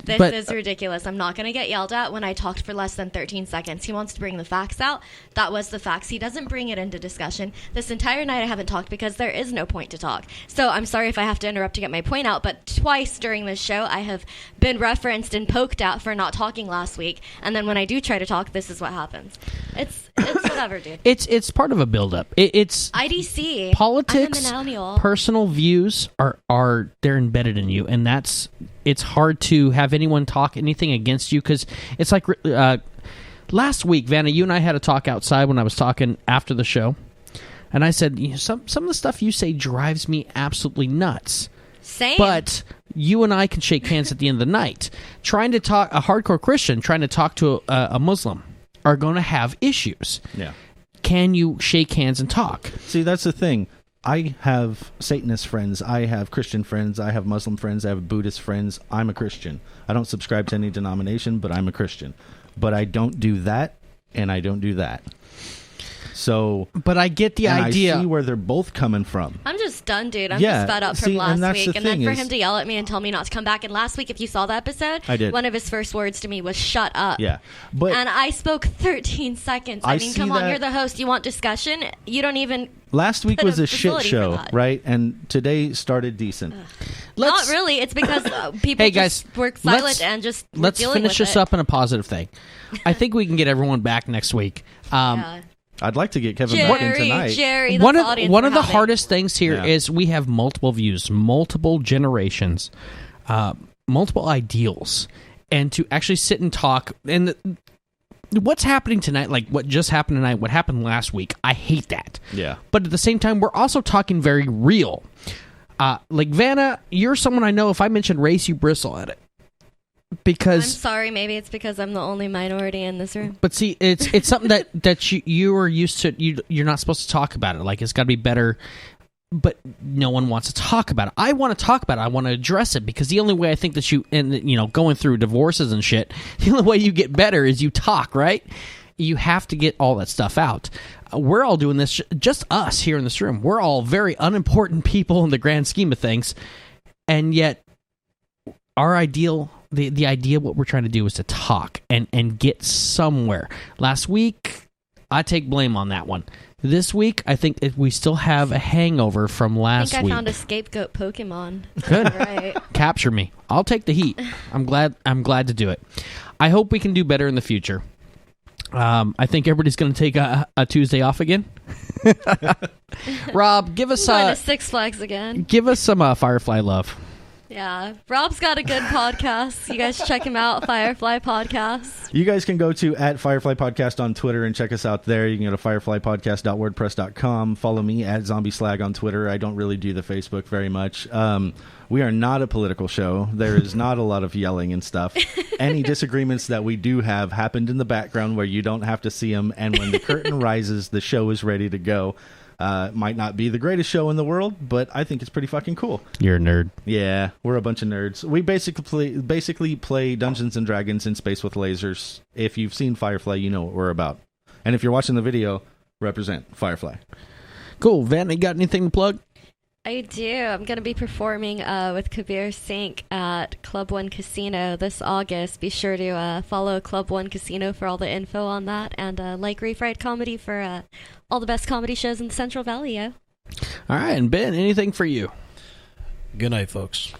This But- is ridiculous. I'm not going to get yelled at when I talked for less than 13 seconds. He wants to bring the facts out. That was the facts. He doesn't bring it into discussion. This entire night I haven't talked because there is no point to talk. So I'm sorry if I have to interrupt to get my point out, but twice during this show I have been referenced and poked at for not talking last week. And then when I do try to talk, this is what happens. It's whatever, dude. It's part of a buildup. It's IDC. politics, I'm a millennial. personal views are they're embedded in you, and it's hard to have anyone talk anything against you because it's like last week, Vanna, you and I had a talk outside when I was talking after the show, and I said, some of the stuff you say drives me absolutely nuts. Same. But you and I can shake hands at the end of the night. Trying to talk a hardcore Christian, trying to talk to a Muslim are going to have issues. Yeah. can you shake hands and talk? See, that's the thing. I have Satanist friends. I have Christian friends. I have Muslim friends. I have Buddhist friends. I'm a Christian. I don't subscribe to any denomination, but I'm a Christian. But I don't do that, and I don't do that. So, but I get the idea. I see where they're both coming from. I'm just done, dude. I'm just fed up from last week. And then for him to yell at me and tell me not to come back. And last week, if you saw the episode, I did. One of his first words to me was, shut up. Yeah. And I spoke 13 seconds. I mean, come on, you're the host. You want discussion? You don't even... Last week was a shit show, right? And today started decent. Not really. It's because people just work silent and just let's finish this up in a positive thing. I think we can get everyone back next week. I'd like to get Kevin back in tonight. Jerry, one of the hardest things here is we have multiple views, multiple generations, multiple ideals, and to actually sit and talk. And what's happening tonight, like what just happened tonight, what happened last week, I hate that. Yeah. But at the same time, we're also talking very real. Like Vanna, you're someone I know. If I mention race, you bristle at it. Because I'm sorry, maybe it's because I'm the only minority in this room. But see, it's something that you are used to. You're not supposed to talk about it. Like, it's got to be better. But no one wants to talk about it. I want to talk about it. I want to address it because the only way I think that going through divorces and shit, the only way you get better is you talk, right? You have to get all that stuff out. We're all doing this, just us here in this room. We're all very unimportant people in the grand scheme of things, and yet our ideal. The idea of what we're trying to do is to talk and get somewhere. Last week, I take blame on that one. This week, I think we still have a hangover from last week. I think I found a scapegoat Pokemon. Good. Right. Capture me. I'll take the heat. I'm glad to do it. I hope we can do better in the future. I think everybody's going to take a Tuesday off again. Rob, give us going to Six Flags again. Give us some Firefly love. Yeah, Rob's got a good podcast. You guys check him out, Firefly Podcast. You guys can go to @Firefly Podcast on Twitter and check us out there. You can go to fireflypodcast.wordpress.com. Follow me @ZombieSlag on Twitter. I don't really do the Facebook very much. We are not a political show. There is not a lot of yelling and stuff. Any disagreements that we do have happened in the background where you don't have to see them. And when the curtain rises, the show is ready to go. Might not be the greatest show in the world, but I think it's pretty fucking cool. You're a nerd. Yeah, we're a bunch of nerds. We basically play Dungeons and Dragons in space with lasers. If you've seen Firefly, you know what we're about. And if you're watching the video, represent Firefly. Cool. Van, you got anything to plug? I do. I'm going to be performing with Kabir Sink at Club One Casino this August. Be sure to follow Club One Casino for all the info on that, and like Refried Comedy for all the best comedy shows in the Central Valley, yo. All right, and Ben, anything for you? Good night, folks.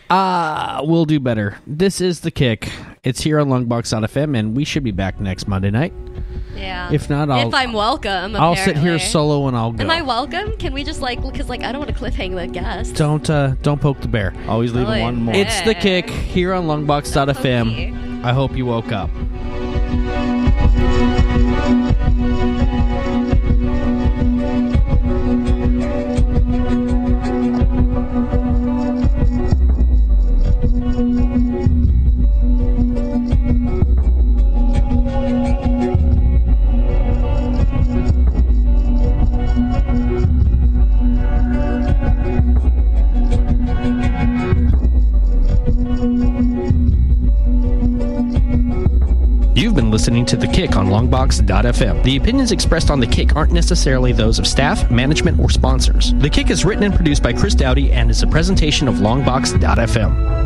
We'll do better. This is The Kick. It's here on Longbox.FM, and we should be back next Monday night. Yeah. If not, if I'm welcome, I'll apparently. sit here solo and I'll go. Am I welcome? Can we just because I don't want to cliffhang the guests. Don't poke the bear. Always leave one more. It's The Kick here on Longbox.FM. I hope you woke up. You've been listening to The Kick on Longbox.FM. The opinions expressed on The Kick aren't necessarily those of staff, management, or sponsors. The Kick is written and produced by Chris Dowdy and is a presentation of Longbox.FM.